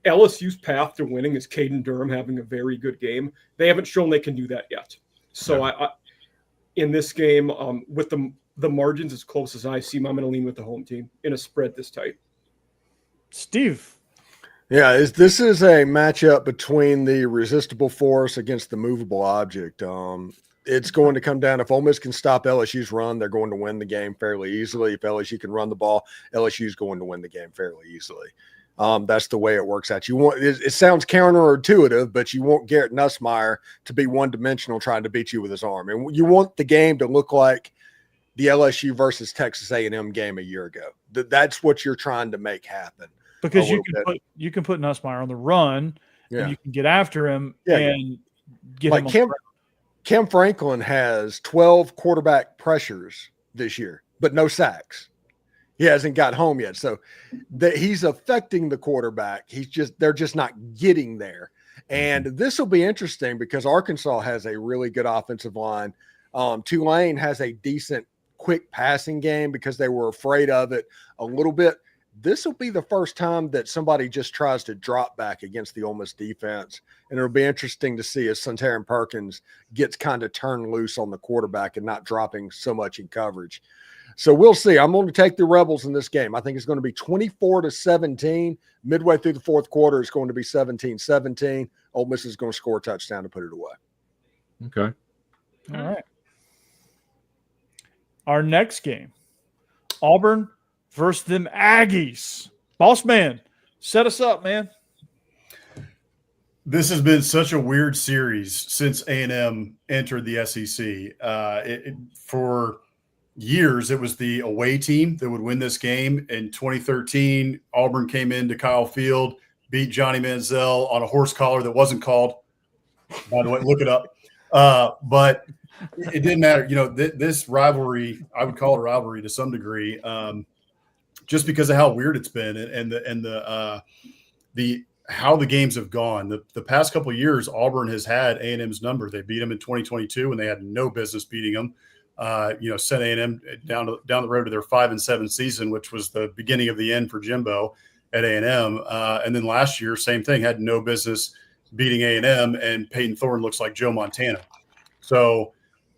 LSU's path to winning is Caden Durham having a very good game. They haven't shown they can do that yet. So I in this game, with the margins as close as I see them, I'm going to lean with the home team in a spread this tight. Steve. Yeah, this is a matchup between the resistible force against the movable object. It's going to come down, if Ole Miss can stop LSU's run, they're going to win the game fairly easily. If LSU can run the ball, LSU's going to win the game fairly easily. That's the way it works out. It sounds counterintuitive, but you want Garrett Nussmeier to be one-dimensional trying to beat you with his arm. And you want the game to look like the LSU versus Texas A&M game a year ago. That's what you're trying to make happen. Because you can put Nussmeier on the run, and you can get after him and get like him. Cam Franklin has 12 quarterback pressures this year, but no sacks. He hasn't got home yet, so he's affecting the quarterback. They're just not getting there. And this will be interesting because Arkansas has a really good offensive line. Tulane has a decent quick passing game because they were afraid of it a little bit. this will be the first time that somebody just tries to drop back against the Ole Miss defense. And it'll be interesting to see if Suntaran Perkins gets kind of turned loose on the quarterback and not dropping so much in coverage. So we'll see. I'm going to take the Rebels in this game. I think it's going to be 24-17. Midway through the fourth quarter, it's going to be 17-17. Ole Miss is going to score a touchdown to put it away. Okay. All right. Our next game, Auburn versus them Aggies. Boss man, set us up, man. This has been such a weird series since A&M entered the SEC. For years, it was the away team that would win this game. In 2013, Auburn came into Kyle Field, beat Johnny Manziel on a horse collar that wasn't called. By the way, look it up. But it didn't matter. You know, this rivalry, I would call it a rivalry to some degree, just because of how weird it's been and the how the games have gone. The past couple of years, Auburn has had A&M's number. They beat them in 2022 when they had no business beating them. Sent A&M down the road to their 5-7 season, which was the beginning of the end for Jimbo at A&M. And then last year, same thing, had no business beating A&M, and Peyton Thorne looks like Joe Montana. So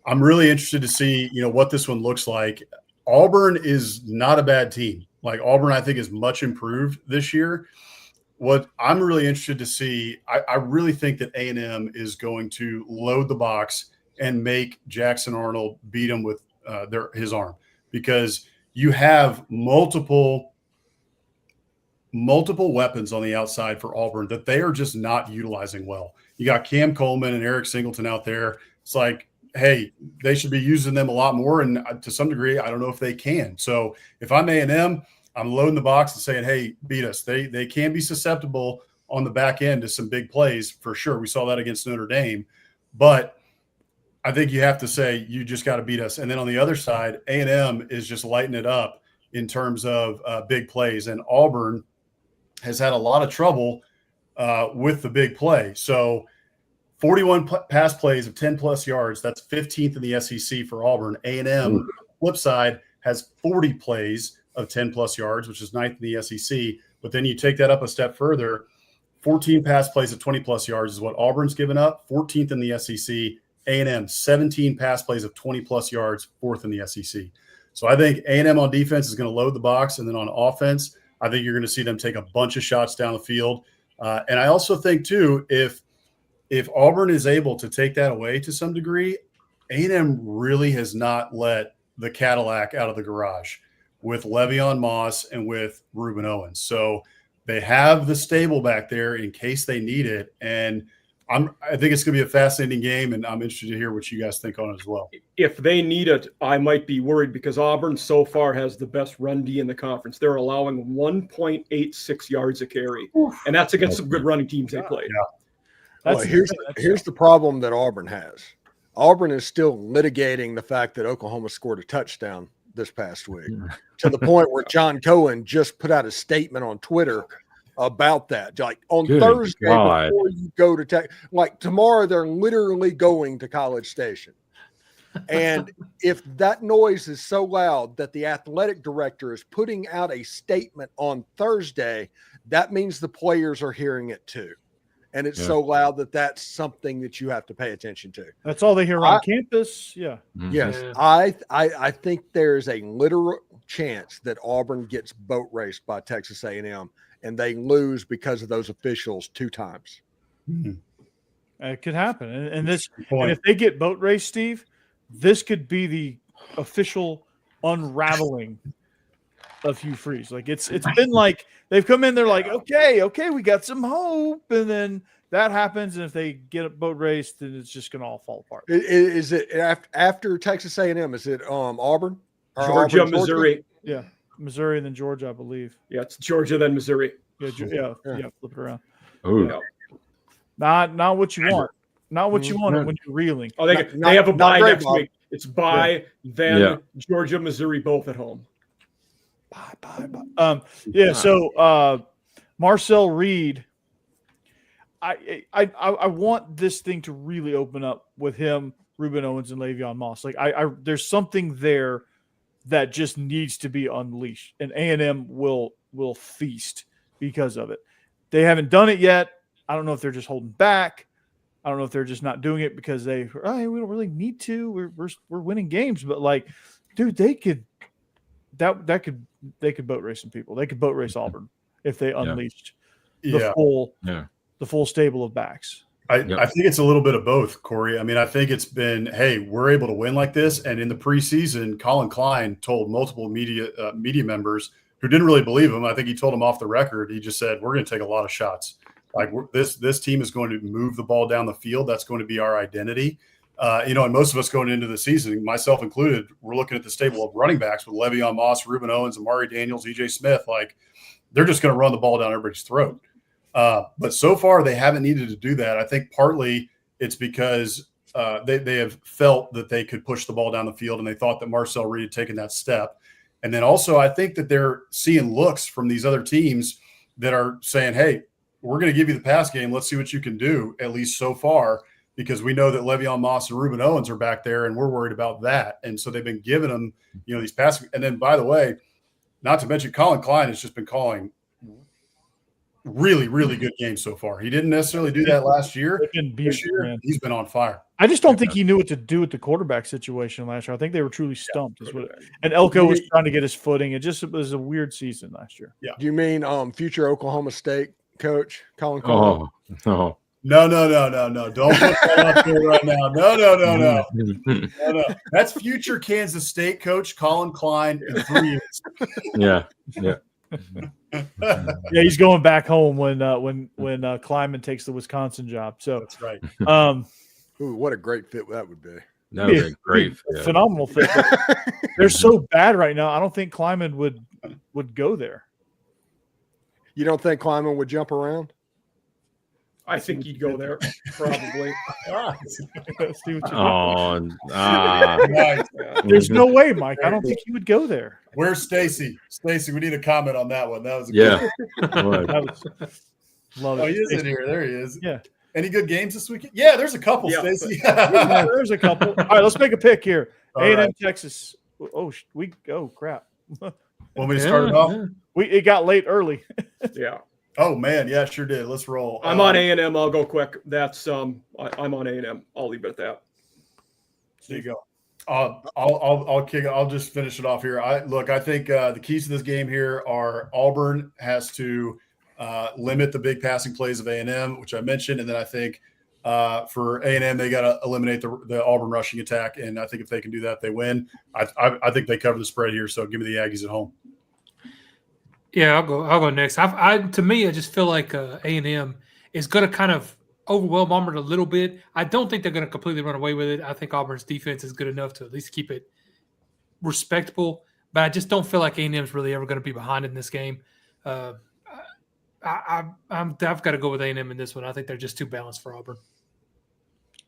I'm really interested to see, what this one looks like. Auburn is not a bad team. Like Auburn, I think, is much improved this year. What I'm really interested to see, I really think that A&M is going to load the box and make Jackson Arnold beat him with his arm, because you have multiple weapons on the outside for Auburn that they are just not utilizing well. You got Cam Coleman and Eric Singleton out there. It's like, hey, they should be using them a lot more. And to some degree, I don't know if they can. So if I'm A&M, I'm loading the box and saying, hey, beat us. They can be susceptible on the back end to some big plays for sure. We saw that against Notre Dame. But I think you have to say you just got to beat us. And then on the other side, A&M is just lighting it up in terms of big plays. And Auburn has had a lot of trouble with the big play. So 41 pass plays of 10-plus yards, that's 15th in the SEC for Auburn. A&M, flip side, has 40 plays of 10-plus yards, which is 9th in the SEC. But then you take that up a step further, 14 pass plays of 20-plus yards is what Auburn's given up, 14th in the SEC. A&M, 17 pass plays of 20-plus yards, 4th in the SEC. So I think A&M on defense is going to load the box, and then on offense, I think you're going to see them take a bunch of shots down the field. And I also think, too, if Auburn is able to take that away to some degree, A&M really has not let the Cadillac out of the garage with Le'Veon Moss and with Reuben Owens. So they have the stable back there in case they need it. And I think it's going to be a fascinating game, and I'm interested to hear what you guys think on it as well. If they need it, I might be worried because Auburn so far has the best run D in the conference. They're allowing 1.86 yards a carry, and that's against some good running teams they played. Yeah. Well, here's the problem that Auburn has. Auburn is still litigating the fact that Oklahoma scored a touchdown this past week to the point where John Cohen just put out a statement on Twitter about that. Like on Thursday before you go to Tech, like tomorrow they're literally going to College Station. And if that noise is so loud that the athletic director is putting out a statement on Thursday, that means the players are hearing it too. And it's so loud that that's something that you have to pay attention to. That's all they hear on campus. Yeah. Mm-hmm. Yes. I think there's a literal chance that Auburn gets boat raced by Texas A&M and they lose because of those officials 2 times. Mm-hmm. It could happen. And if they get boat raced, Steve, this could be the official unraveling of Hugh Freeze. Like it's been like they've come in, they're like, okay, we got some hope, and then that happens, and if they get a boat race, then it's just gonna all fall apart. Is it after Texas A&M? Is it Auburn? Georgia, Missouri? Yeah, Missouri and then Georgia, I believe. Yeah, it's Georgia then Missouri. Yeah, flip it around. Oh, yeah. Not what you want. Not what you want when you're reeling. Oh, they have a bye next week. It's bye, then Georgia, Missouri, both at home. Bye. So Marcel Reed, I want this thing to really open up with him, Reuben Owens, and Le'Veon Moss. Like there's something there that just needs to be unleashed, and A&M will will feast because of it. They haven't done it yet. I don't know if they're just holding back. I don't know if they're just not doing it because we don't really need to. We're winning games, but like, dude, they could boat race some people. They could boat race Auburn if they unleashed the full stable of backs. I think it's a little bit of both, Corey. I mean, I think it's been, hey, we're able to win like this. And in the preseason, Colin Klein told multiple media members who didn't really believe him. I think he told them off the record. He just said, we're going to take a lot of shots. Like this team is going to move the ball down the field. That's going to be our identity. And most of us going into the season, myself included, we're looking at the stable of running backs with Le'Veon Moss, Reuben Owens, Amari Daniels, EJ Smith. Like, they're just going to run the ball down everybody's throat. But so far, they haven't needed to do that. I think partly it's because they have felt that they could push the ball down the field, and they thought that Marcel Reed had taken that step. And then also, I think that they're seeing looks from these other teams that are saying, hey, we're going to give you the pass game. Let's see what you can do, at least so far, because we know that Le'Veon Moss and Reuben Owens are back there, and we're worried about that. And so they've been giving them, these passing. And then, by the way, not to mention Colin Klein has just been calling really, really good games so far. He didn't necessarily do that last year. This year, he's been on fire. I just don't think he knew what to do with the quarterback situation last year. I think they were truly stumped. And Elko was trying to get his footing. It was a weird season last year. Yeah. Do you mean future Oklahoma State coach Colin Klein? Oh, no. Don't put that up there right now. No. That's future Kansas State coach Colin Klein in 3 years. Yeah. Yeah, he's going back home when Kleiman takes the Wisconsin job. So that's right. Ooh, what a great fit that would be. That would be a great fit. Phenomenal fit. They're so bad right now. I don't think Kleiman would go there. You don't think Kleiman would jump around? I think he'd go there, probably. There's no way, Mike. I don't think he would go there. Where's Stacy? Stacy, we need a comment on that one. That was love it. He is in here. There he is. Yeah. Any good games this weekend? Yeah, there's a couple, Stacy. There's a couple. All right, let's make a pick here. A&M, Texas. Oh, crap. Want me to start it off? It got late early. Yeah. Oh man, yeah, sure did. Let's roll. I'm on A&M. I'll go quick. That's I'm on A&M. I'll leave it at that. There you go. I'll kick it. I'll just finish it off here. I think the keys to this game here are Auburn has to limit the big passing plays of A&M, which I mentioned, and then I think for A&M they got to eliminate the Auburn rushing attack, and I think if they can do that, they win. I think they cover the spread here, so give me the Aggies at home. Yeah, I'll go next. To me, I just feel like A&M is going to kind of overwhelm Auburn a little bit. I don't think they're going to completely run away with it. I think Auburn's defense is good enough to at least keep it respectable, but I just don't feel like A&M is really ever going to be behind in this game. I've got to go with A&M in this one. I think they're just too balanced for Auburn.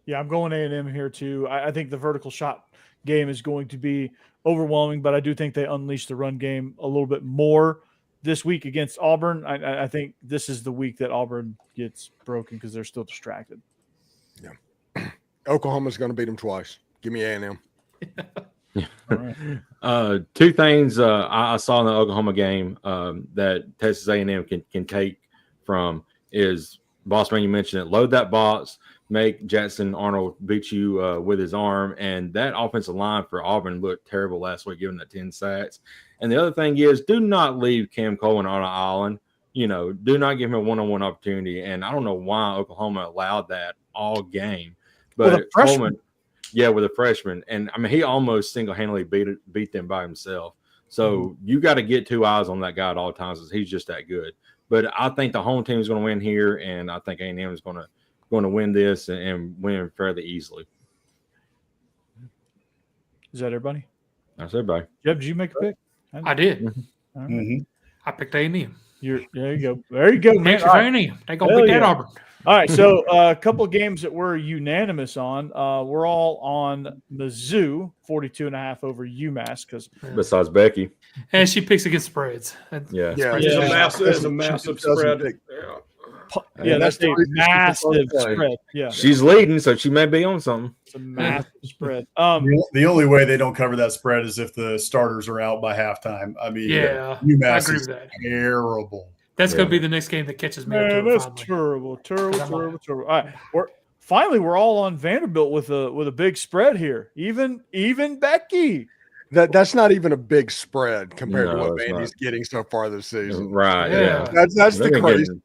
Yeah, I'm going A&M here too. I think the vertical shot game is going to be overwhelming, but I do think they unleash the run game a little bit more this week against Auburn. I think this is the week that Auburn gets broken because they're still distracted. Yeah. Oklahoma's going to beat them twice. Give me A&M. Right. Two things I saw in the Oklahoma game that Texas A&M can take from is, boss man, you mentioned it, load that box, make Jackson Arnold beat you with his arm, and that offensive line for Auburn looked terrible last week, giving that 10 sacks. And the other thing is, do not leave Cam Coleman on an island. Do not give him a one-on-one opportunity. And I don't know why Oklahoma allowed that all game. But Coleman, with a freshman. And, I mean, he almost single-handedly beat them by himself. So you got to get two eyes on that guy at all times because he's just that good. But I think the home team is going to win here, and I think A&M is going to win this and win fairly easily. Is that everybody? That's everybody. Jeb, did you make a pick? I did. Right. Mm-hmm. I picked A&M. There you go. There you go, man. Thanks for A&M. They're going to beat that Auburn. All right, so a couple of games that we're unanimous on. We're all on Mizzou, 42.5 over UMass. Besides Becky. And she picks against spreads. Yeah. It's a massive spread. that's a massive spread. Yeah, she's leading, so she may be on something. It's a massive spread. The only way they don't cover that spread is if the starters are out by halftime. I mean, UMass I agree with that. Terrible. That's going to be the next game that catches me. Man, that's terrible. All right, we're all on Vanderbilt with a big spread here. Even Becky. That's not even a big spread compared to what Vandy's getting so far this season. Right. Yeah. That's the crazy.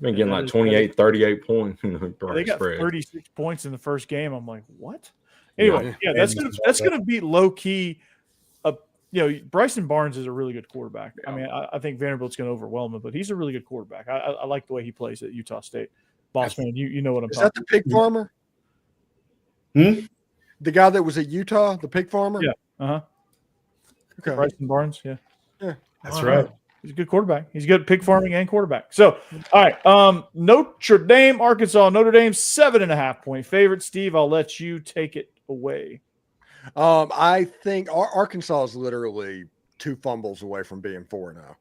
Been getting like 28, 38 points. They got 36 points in the first game. I'm like, what? Anyway, that's gonna be low key. Bryson Barnes is a really good quarterback. Yeah. I mean, I think Vanderbilt's gonna overwhelm him, but he's a really good quarterback. I like the way he plays at Utah State. Boss man, you know what I'm talking about. Is that the pig farmer? The guy that was at Utah, the pig farmer? Yeah. Okay. Bryson Barnes. Yeah. That's right. He's a good quarterback. He's good at pig farming and quarterback. So, all right. Notre Dame, Arkansas. Notre Dame 7.5-point favorite. Steve, I'll let you take it away. I think Arkansas is literally 2 fumbles away from being 4-0,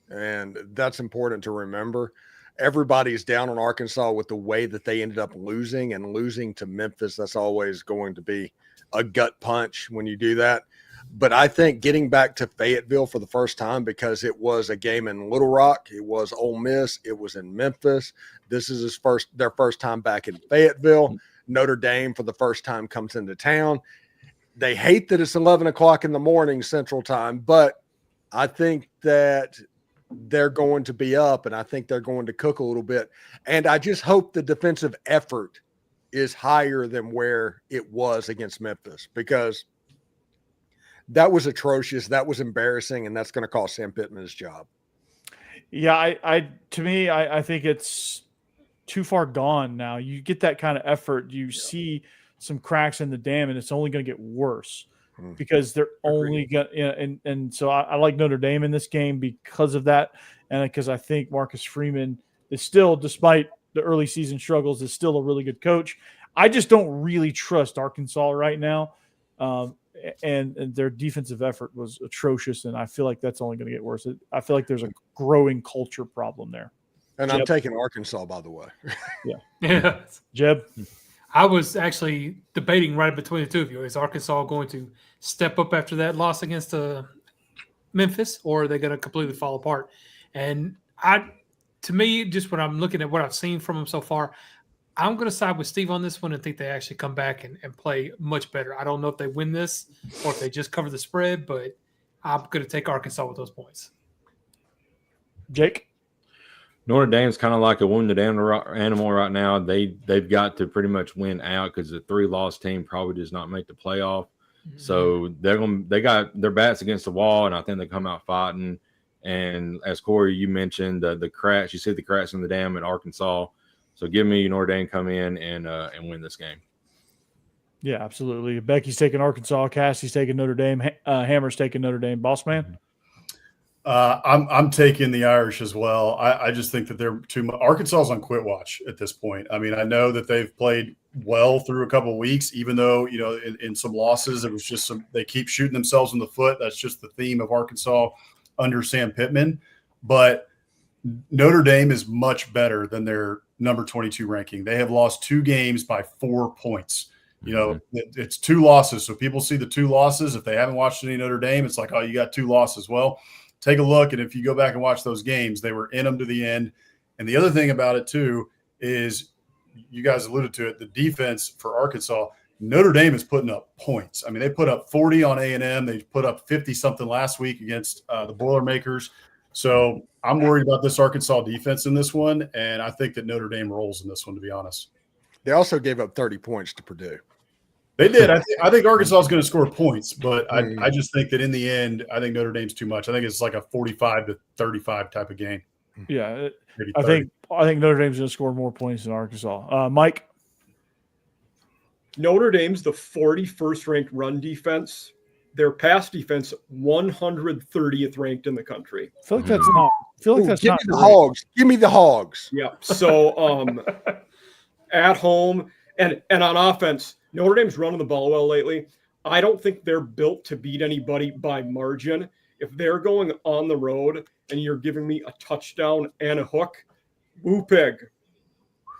and that's important to remember. Everybody's down on Arkansas with the way that they ended up losing to Memphis. That's always going to be a gut punch when you do that. But I think getting back to Fayetteville for the first time, because it was a game in Little Rock, it was Ole Miss, it was in Memphis. This is their first time back in Fayetteville. Notre Dame for the first time comes into town. They hate that it's 11 o'clock in the morning Central Time, but I think that they're going to be up, and I think they're going to cook a little bit. And I just hope the defensive effort is higher than where it was against Memphis, because that was atrocious. That was embarrassing, and that's going to cost Sam Pittman his job. Yeah, I think it's too far gone now. You get that kind of effort, you see some cracks in the dam, and it's only going to get worse because they're only going to and so I like Notre Dame in this game because of that, and because I think Marcus Freeman is still, despite the early season struggles, is still a really good coach. I just don't really trust Arkansas right now. And their defensive effort was atrocious, and I feel like that's only going to get worse. I feel like there's a growing culture problem there. And Jeb? I'm taking Arkansas, by the way. Yeah. Jeb? I was actually debating right between the two of you. Is Arkansas going to step up after that loss against Memphis, or are they going to completely fall apart? And to me, just when I'm looking at what I've seen from them so far, I'm going to side with Steve on this one and think they actually come back and play much better. I don't know if they win this or if they just cover the spread, but I'm going to take Arkansas with those points. Jake? Notre Dame's kind of like a wounded animal right now. They've got to pretty much win out because the 3-loss team probably does not make the playoff. Mm-hmm. So they got their backs against the wall, and I think they come out fighting. And as Corey, you mentioned, the cracks, you see the cracks in the dam at Arkansas. So give me Notre Dame come in and win this game. Yeah, absolutely. Becky's taking Arkansas. Cassie's taking Notre Dame. Hammer's taking Notre Dame. Boss man? I'm taking the Irish as well. I just think that they're too much. Arkansas's on quit watch at this point. I mean, I know that they've played well through a couple of weeks, even though, in some losses, it was just they keep shooting themselves in the foot. That's just the theme of Arkansas under Sam Pittman. But Notre Dame is much better than their number 22 ranking. They have lost 2 games by 4 points. It's 2 losses. So people see the 2 losses. If they haven't watched any Notre Dame, it's like, oh, you got 2 losses. Well, take a look. And if you go back and watch those games, they were in them to the end. And the other thing about it too, is you guys alluded to it, the defense for Arkansas, Notre Dame is putting up points. I mean, they put up 40 on A&M. They put up 50 something last week against the Boilermakers. So I'm worried about this Arkansas defense in this one, and I think that Notre Dame rolls in this one, to be honest. They also gave up 30 points to Purdue. They did. I think Arkansas is going to score points, but I just think that in the end, I think Notre Dame's too much. I think it's like a 45-35 type of game. Yeah, I think Notre Dame's going to score more points than Arkansas. Mike? Notre Dame's the 41st ranked run defense. Their pass defense 130th ranked in the country. I feel like that's not. Give me the Hogs. Give me the Hogs. Yeah. So at home and on offense, Notre Dame's running the ball well lately. I don't think they're built to beat anybody by margin. If they're going on the road and you're giving me a touchdown and a hook, Woo pig.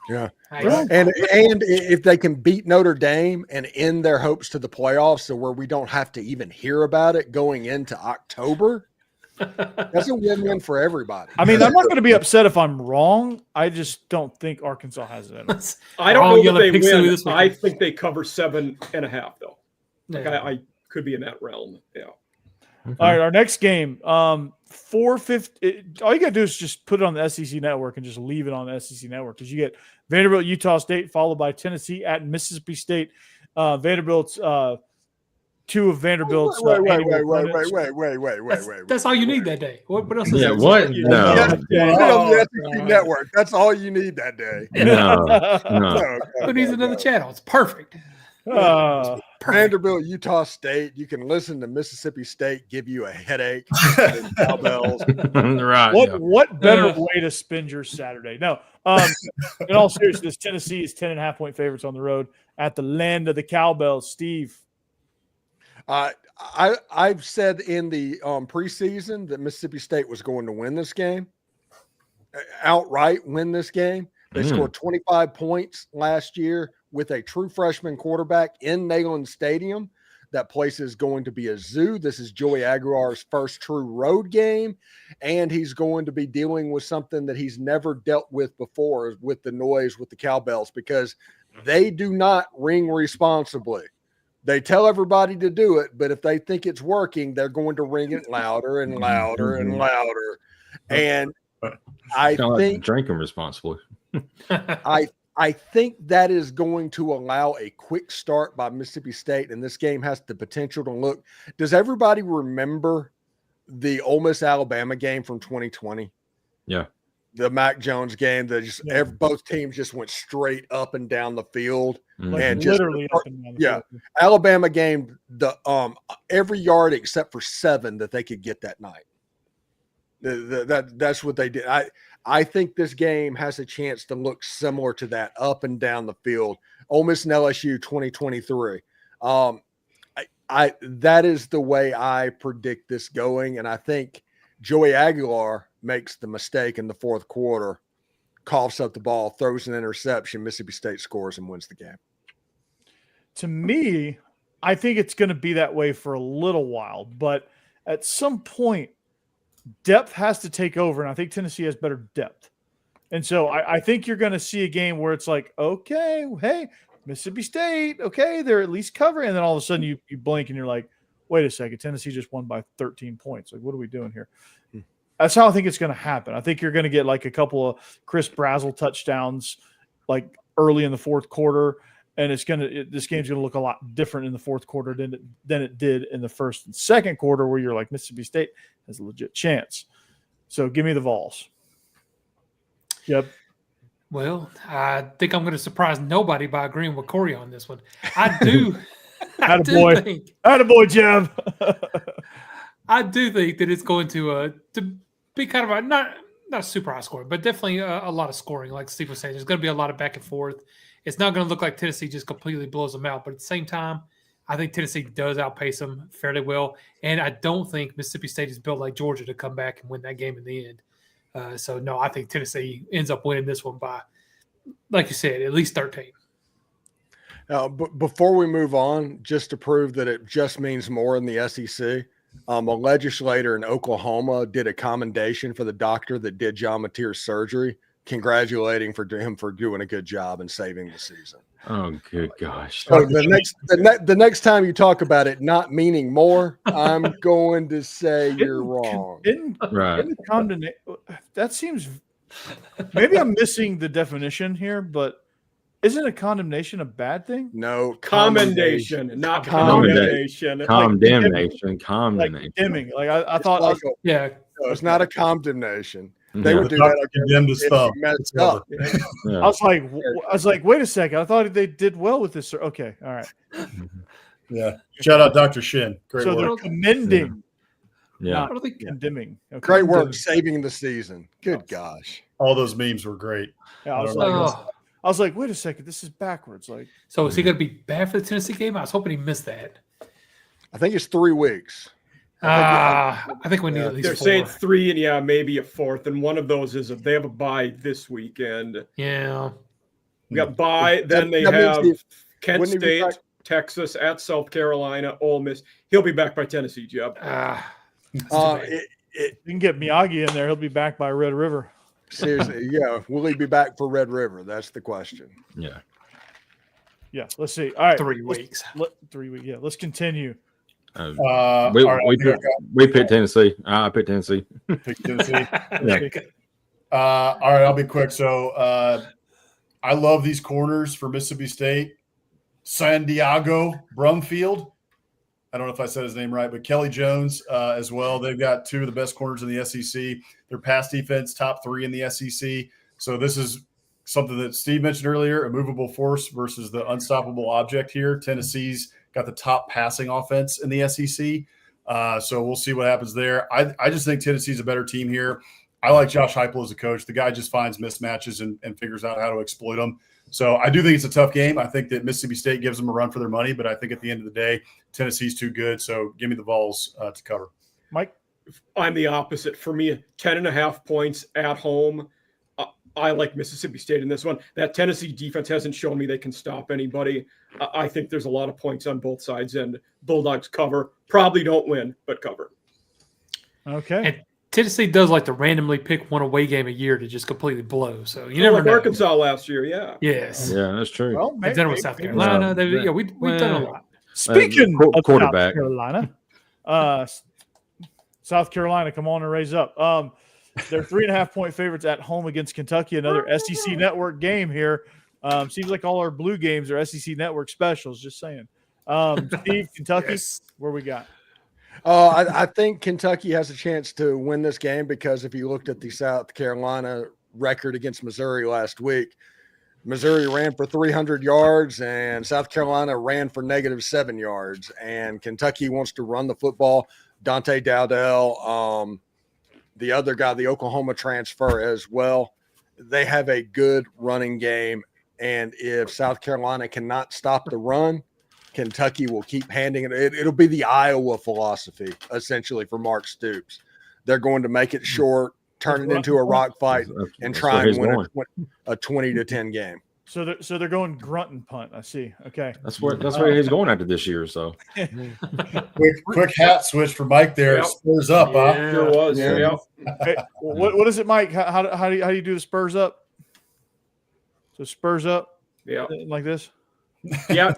Yeah. Nice. And if they can beat Notre Dame and end their hopes to the playoffs, so where we don't have to even hear about it going into October, that's a win-win for everybody. I mean, I'm not going to be upset if I'm wrong. I just don't think Arkansas has it in them. I don't know that they win. I think they cover 7.5 though. Like Yeah. I could be in that realm. Yeah. Okay. All right, our next game, 4:50. All you got to do is just put it on the SEC network and just leave it on the SEC network because you get Vanderbilt, Utah State, followed by Tennessee at Mississippi State. Vanderbilt's two of Vanderbilt's. Wait. That's all you need that day. What else is Yeah, that? what? Yeah, No. put it on the SEC network. That's all you need that day. No. No, Who needs another channel? It's perfect. Uh, Vanderbilt, Utah State. You can listen to Mississippi State give you a headache. And cowbells. Right. what better way to spend your Saturday? No. In all seriousness, Tennessee is 10.5-point favorites on the road at the land of the cowbells. Steve. I've said in the preseason that Mississippi State was going to win this game, outright win this game. They scored 25 points last year with a true freshman quarterback in Neyland Stadium. That place is going to be a zoo. This is Joey Aguilar's first true road game, and he's going to be dealing with something that he's never dealt with before with the noise with the cowbells because they do not ring responsibly. They tell everybody to do it, but if they think it's working, they're going to ring it louder and louder and louder. And I think drinking responsibly. I think that is going to allow a quick start by Mississippi State, and this game has the potential to look. Does everybody remember the Ole Miss Alabama game from 2020? Yeah. The Mac Jones game that just both teams just went straight up and down the field. Like And literally just, up and down the field. Alabama game, the every yard except for 7 that they could get that night. That's what they did. I think this game has a chance to look similar to that up and down the field. Ole Miss and LSU 2023. That is the way I predict this going, and I think Joey Aguilar makes the mistake in the fourth quarter, coughs up the ball, throws an interception, Mississippi State scores and wins the game. To me, I think it's going to be that way for a little while, but at some point, depth has to take over, and I think Tennessee has better depth. And so I think you're going to see a game where it's like, okay, hey, Mississippi State, okay, they're at least covering. And then all of a sudden you blink and you're like, wait a second, Tennessee just won by 13 points. Like, what are we doing here? That's how I think it's going to happen. I think you're going to get like a couple of Chris Brazzell touchdowns like early in the fourth quarter, and this game's going to look a lot different in the fourth quarter than it did in the first and second quarter, where you're like, Mississippi State has a legit chance. So give me the Vols. Yep. Well, I think I'm going to surprise nobody by agreeing with Corey on this one. I do. Attaboy, Jim. I do think that it's going to be kind of a not super high scoring, but definitely a lot of scoring. Like Steve was saying, there's going to be a lot of back and forth. It's not going to look like Tennessee just completely blows them out, but at the same time, I think Tennessee does outpace them fairly well, and I don't think Mississippi State is built like Georgia to come back and win that game in the end. So, no, I think Tennessee ends up winning this one by, like you said, at least 13. But before we move on, just to prove that it just means more in the SEC, a legislator in Oklahoma did a commendation for the doctor that did John Mateer's surgery, congratulating him for doing a good job and saving the season. Oh, good gosh. So the next time you talk about it not meaning more, I'm going to say you're wrong. That seems – maybe I'm missing the definition here, but isn't a condemnation a bad thing? No. Commendation, not condemnation. Condemnation. Like condemning. Like I thought – yeah. No, it's not a condemnation. They would do that condemned his thumb. Messed up. Yeah. I was like, wait a second. I thought they did well with this. Okay, all right. Yeah. Shout out Dr. Shin. Great so work. they're commending, Yeah. not condemning. Okay. Great work saving the season. Good gosh. All those memes were great. Yeah, I was like, wait a second. This is backwards. Like, so is he going to be bad for the Tennessee game? I was hoping he missed that. I think it's 3 weeks. I think we need at least They're 4. saying 3 and maybe a 4th, and one of those is they have a bye this weekend. Yeah. We got bye, then they have Kent State, Texas, at South Carolina, Ole Miss. He'll be back by Tennessee, Jeb. You can get Miyagi in there. He'll be back by Red River. Seriously, yeah. Will he be back for Red River? That's the question. Yeah. Yeah. Let's see. All right. 3 weeks. 3 weeks. Yeah. Let's continve. We picked Tennessee. I picked Tennessee. Pick Tennessee. Yeah. All right, I'll be quick. So I love these corners for Mississippi State. Santiago Brumfield. I don't know if I said his name right, but Kelly Jones as well. They've got 2 of the best corners in the SEC. Their pass defense, top 3 in the SEC. So this is something that Steve mentioned earlier, a movable force versus the unstoppable object here. Tennessee's got the top passing offense in the SEC. So we'll see what happens there. I just think Tennessee's a better team here. I like Josh Heupel as a coach. The guy just finds mismatches and figures out how to exploit them. So I do think it's a tough game. I think that Mississippi State gives them a run for their money, but I think at the end of the day, Tennessee's too good. So give me the Vols to cover. Mike? I'm the opposite. For me, 10.5 points at home. I like Mississippi State in this one. That Tennessee defense hasn't shown me they can stop anybody. I think there's a lot of points on both sides, and Bulldogs cover. Probably don't win, but cover. Okay. And Tennessee does like to randomly pick one away game a year to just completely blow. So you never know. Arkansas last year, yeah. Yes. Yeah, that's true. Well, They've done it with South Carolina. We've done a lot. Speaking of quarterback. South Carolina, South Carolina, come on and raise up. They're 3.5-point favorites at home against Kentucky. Another SEC Network game here. Seems like all our blue games are SEC Network specials. Just saying. Steve, Kentucky, where we got? I think Kentucky has a chance to win this game because if you looked at the South Carolina record against Missouri last week, Missouri ran for 300 yards and South Carolina ran for -7 yards. And Kentucky wants to run the football. Dante Dowdell, the other guy, the Oklahoma transfer as well. They have a good running game. And if South Carolina cannot stop the run, Kentucky will keep handing it. It'll be the Iowa philosophy, essentially, for Mark Stoops. They're going to make it short, turn it into a rock fight, and try and win a 20-10 game. So they're going grunt and punt. I see. Okay. That's where he's going after this year. So quick hat switch for Mike there. Yep. Spurs up, huh? Sure was. Yeah. Hey, what is it, Mike? How do you do the Spurs up? So Spurs up. Yeah. Like this. Yeah.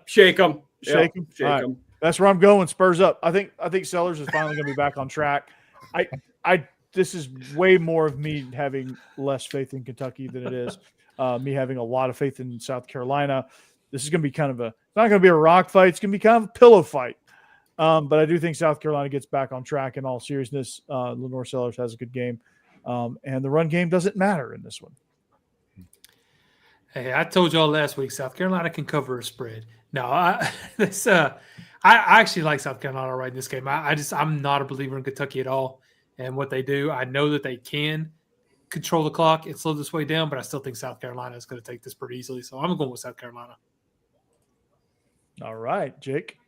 Shake them. Shake them. Shake them. That's where I'm going. Spurs up. I think Sellers is finally going to be back on track. This is way more of me having less faith in Kentucky than it is me having a lot of faith in South Carolina. This is going to be it's not going to be a rock fight. It's going to be kind of a pillow fight. But I do think South Carolina gets back on track in all seriousness. Lenore Sellers has a good game. And the run game doesn't matter in this one. Hey, I told y'all last week South Carolina can cover a spread. No, I actually like South Carolina right in this game. I'm not a believer in Kentucky at all and what they do. I know that they can control the clock and slow this way down, but I still think South Carolina is going to take this pretty easily. So I'm going with South Carolina. All right, Jake.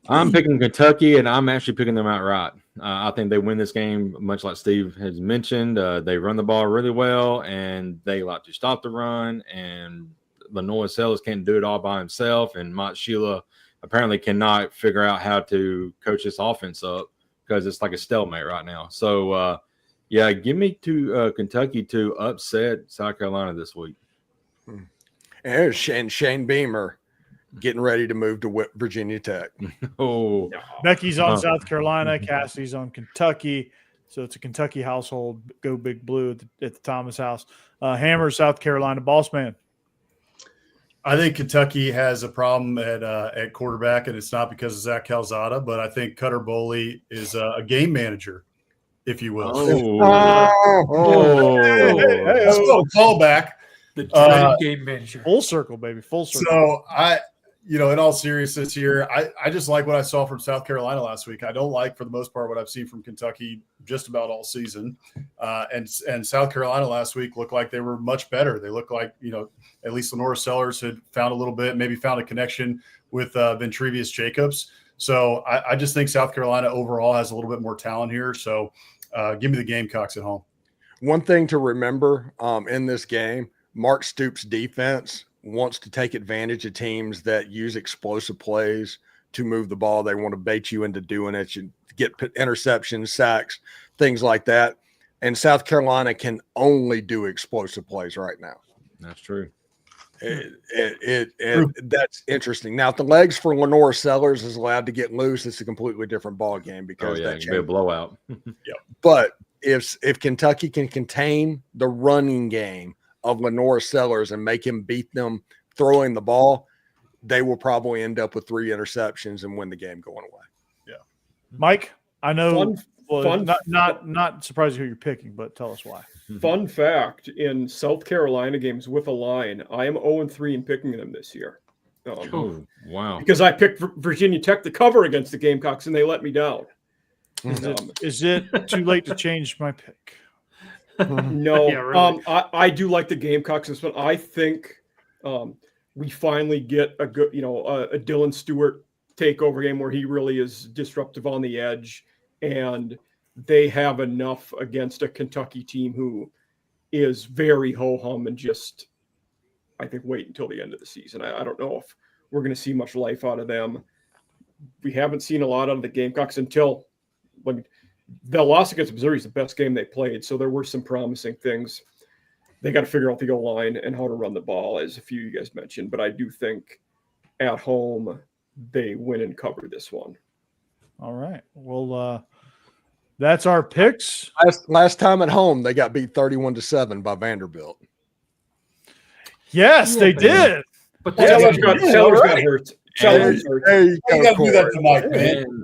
I'm picking Kentucky, and I'm actually picking them outright. I think they win this game, much like Steve has mentioned. They run the ball really well, and they like to stop the run. And Lenore Sellers can't do it all by himself, and Mike Sheila apparently cannot figure out how to coach this offense up because it's like a stalemate right now. So, give me to Kentucky to upset South Carolina this week. And Shane Beamer getting ready to move to Virginia Tech. Oh, Becky's on South Carolina. Cassie's on Kentucky. So it's a Kentucky household. Go Big Blue at the Thomas house. Hammer, South Carolina. Boss man. I think Kentucky has a problem at quarterback, and it's not because of Zach Calzada, but I think Cutter Boley is a game manager, if you will. Let's go callback. The game manager. Full circle, baby. Full circle. So in all seriousness here, I just like what I saw from South Carolina last week. I don't like, for the most part, what I've seen from Kentucky just about all season. And South Carolina last week looked like they were much better. They looked like, at least Lenore Sellers had found a little bit, maybe found a connection with Ventrevious Jacobs. So I just think South Carolina overall has a little bit more talent here. So give me the Gamecocks at home. One thing to remember in this game, Mark Stoops' defense wants to take advantage of teams that use explosive plays to move the ball. They want to bait you into doing it. You get interceptions, sacks, things like that. And South Carolina can only do explosive plays right now. That's true. That's interesting. Now, if the legs for Lenore Sellers is allowed to get loose, it's a completely different ball game because it can be a blowout. But if Kentucky can contain the running game of Lenore Sellers and make him beat them throwing the ball, they will probably end up with 3 interceptions and win the game going away. Yeah, Mike, I know. Fun, not surprised who you're picking, but tell us why. Fun fact: in South Carolina games with a line, I am 0-3 in picking them this year. Oh, wow! Because I picked Virginia Tech to cover against the Gamecocks, and they let me down. Is it too late to change my pick? No, Yeah, really. I do like the Gamecocks this one. I think we finally get a good, a Dylan Stewart takeover game where he really is disruptive on the edge, and they have enough against a Kentucky team who is very ho-hum and just, I think, wait until the end of the season. I don't know if we're going to see much life out of them. We haven't seen a lot out of the Gamecocks until the loss against Missouri is the best game they played. So there were some promising things. They got to figure out the goal line and how to run the ball, as a few of you guys mentioned. But I do think at home they win and cover this one. All right. Well, that's our picks. Last time at home, they got beat 31-7 by Vanderbilt. Yes, they did. But Sellers got hurt. Sellers hurt. There you you go, got to do that Corey. to Mike, man.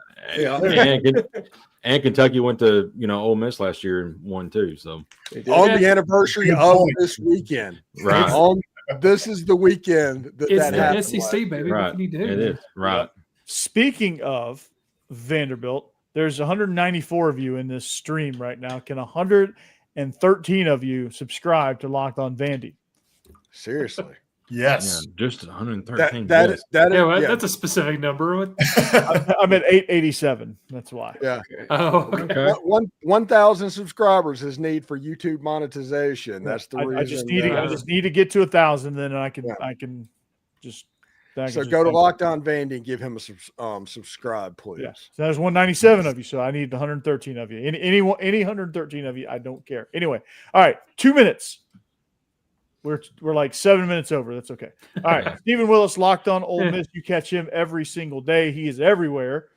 And Kentucky went to Ole Miss last year and won too. So On the anniversary Good of point. this weekend. right, This is the weekend that it's that the happened. SEC, baby. right, What can you do? it is right. Speaking of Vanderbilt, there's 194 of you in this stream right now. Can 113 of you subscribe to Locked On Vandy? Seriously. Yes. Yeah, just 113. That is That's a specific number. I'm at 887. That's why. yeah. Oh, okay. 1,000 subscribers is need for YouTube monetization. That's the reason. I just need to get to 1,000, then I can just. So go to Locked On Vandy and give him a subscribe, please. Yeah. So there's 197 of you. So I need 113 of you. Any 113 of you, I don't care. Anyway, all right, 2 minutes. We're like 7 minutes over. That's okay. All right, Stephen Willis, Locked On Ole Miss. You catch him every single day. He is everywhere.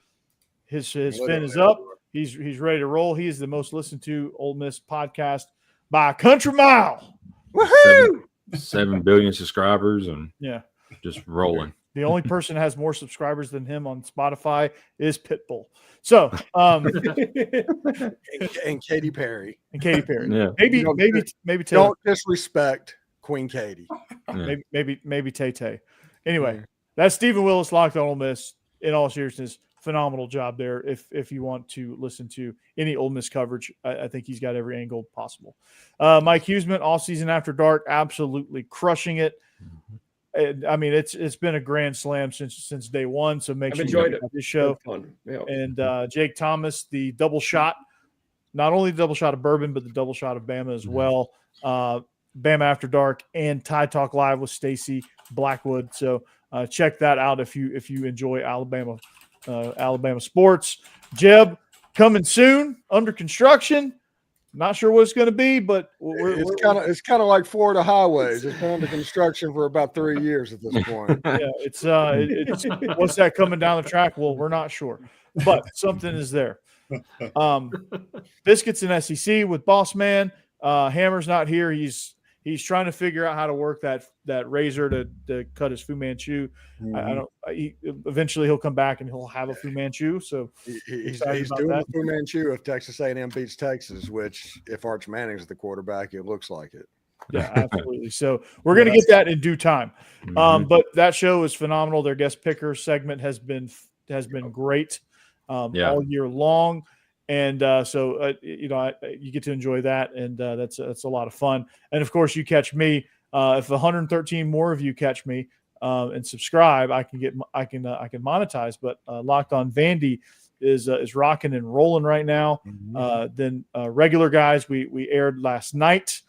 His fin is up. He's ready to roll. He is the most listened to Ole Miss podcast by a country mile. Woohoo! 7 billion subscribers and Yeah. just rolling. The only person that has more subscribers than him on Spotify is Pitbull. So, and Katy Perry. and Katy Perry. Yeah. Maybe Taylor. Don't disrespect Queen Katy. Yeah. Maybe Tay. Anyway, that's Stephen Willis, Locked On Ole Miss. In all seriousness, phenomenal job there. If you want to listen to any Ole Miss coverage, I think he's got every angle possible. Mike Huseman, All Season After Dark, absolutely crushing it. I mean, it's been a grand slam since day one. So make sure you enjoyed check out this show. Fun. Yeah. And Jake Thomas, the double shot, not only the double shot of bourbon, but the double shot of Bama as well. Bama After Dark and Tide Talk Live with Stacy Blackwood. So check that out if you enjoy Alabama sports. Jeb coming soon, under construction. Not sure what it's going to be, but It's kind of like Florida highways. It's been under construction for about 3 years at this point. yeah, it's what's that coming down the track? Well, we're not sure, but something is there. Biscuits and SEC with Boss Man. Hammer's not here. He's trying to figure out how to work that razor to cut his Fu Manchu. Eventually he'll come back and he'll have a Fu Manchu. So he's doing the Fu Manchu if Texas A&M beats Texas, which if Arch Manning's the quarterback, it looks like it. Yeah, absolutely. So we're going to get that in due time. But that show is phenomenal. Their guest picker segment has been great all year long. And you get to enjoy that, and that's a lot of fun. And of course, you catch me. If 113 more of you catch me, and subscribe, I can monetize. But Locked On Vandy is rocking and rolling right now. Then regular guys, we aired last night.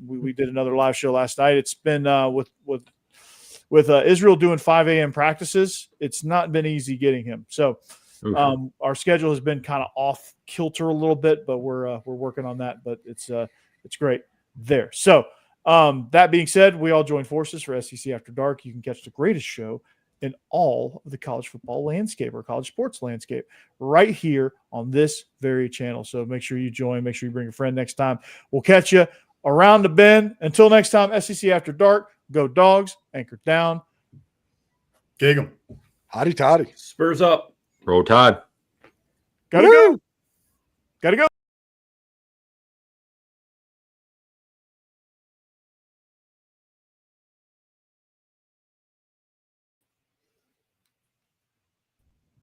We did another live show last night. It's been with Israel doing 5 a.m. practices. It's not been easy getting him. So our schedule has been kind of off kilter a little bit, but we're working on that. But it's great there. So that being said, we all join forces for SEC After Dark. You can catch the greatest show in all of the college football landscape or college sports landscape right here on this very channel. So make sure you join. Make sure you bring a friend next time. We'll catch you around the bend. Until next time, SEC After Dark. Go Dogs. Anchor down. Gig 'em. Hotty toddy. Spurs up. Roll Tide. Gotta go.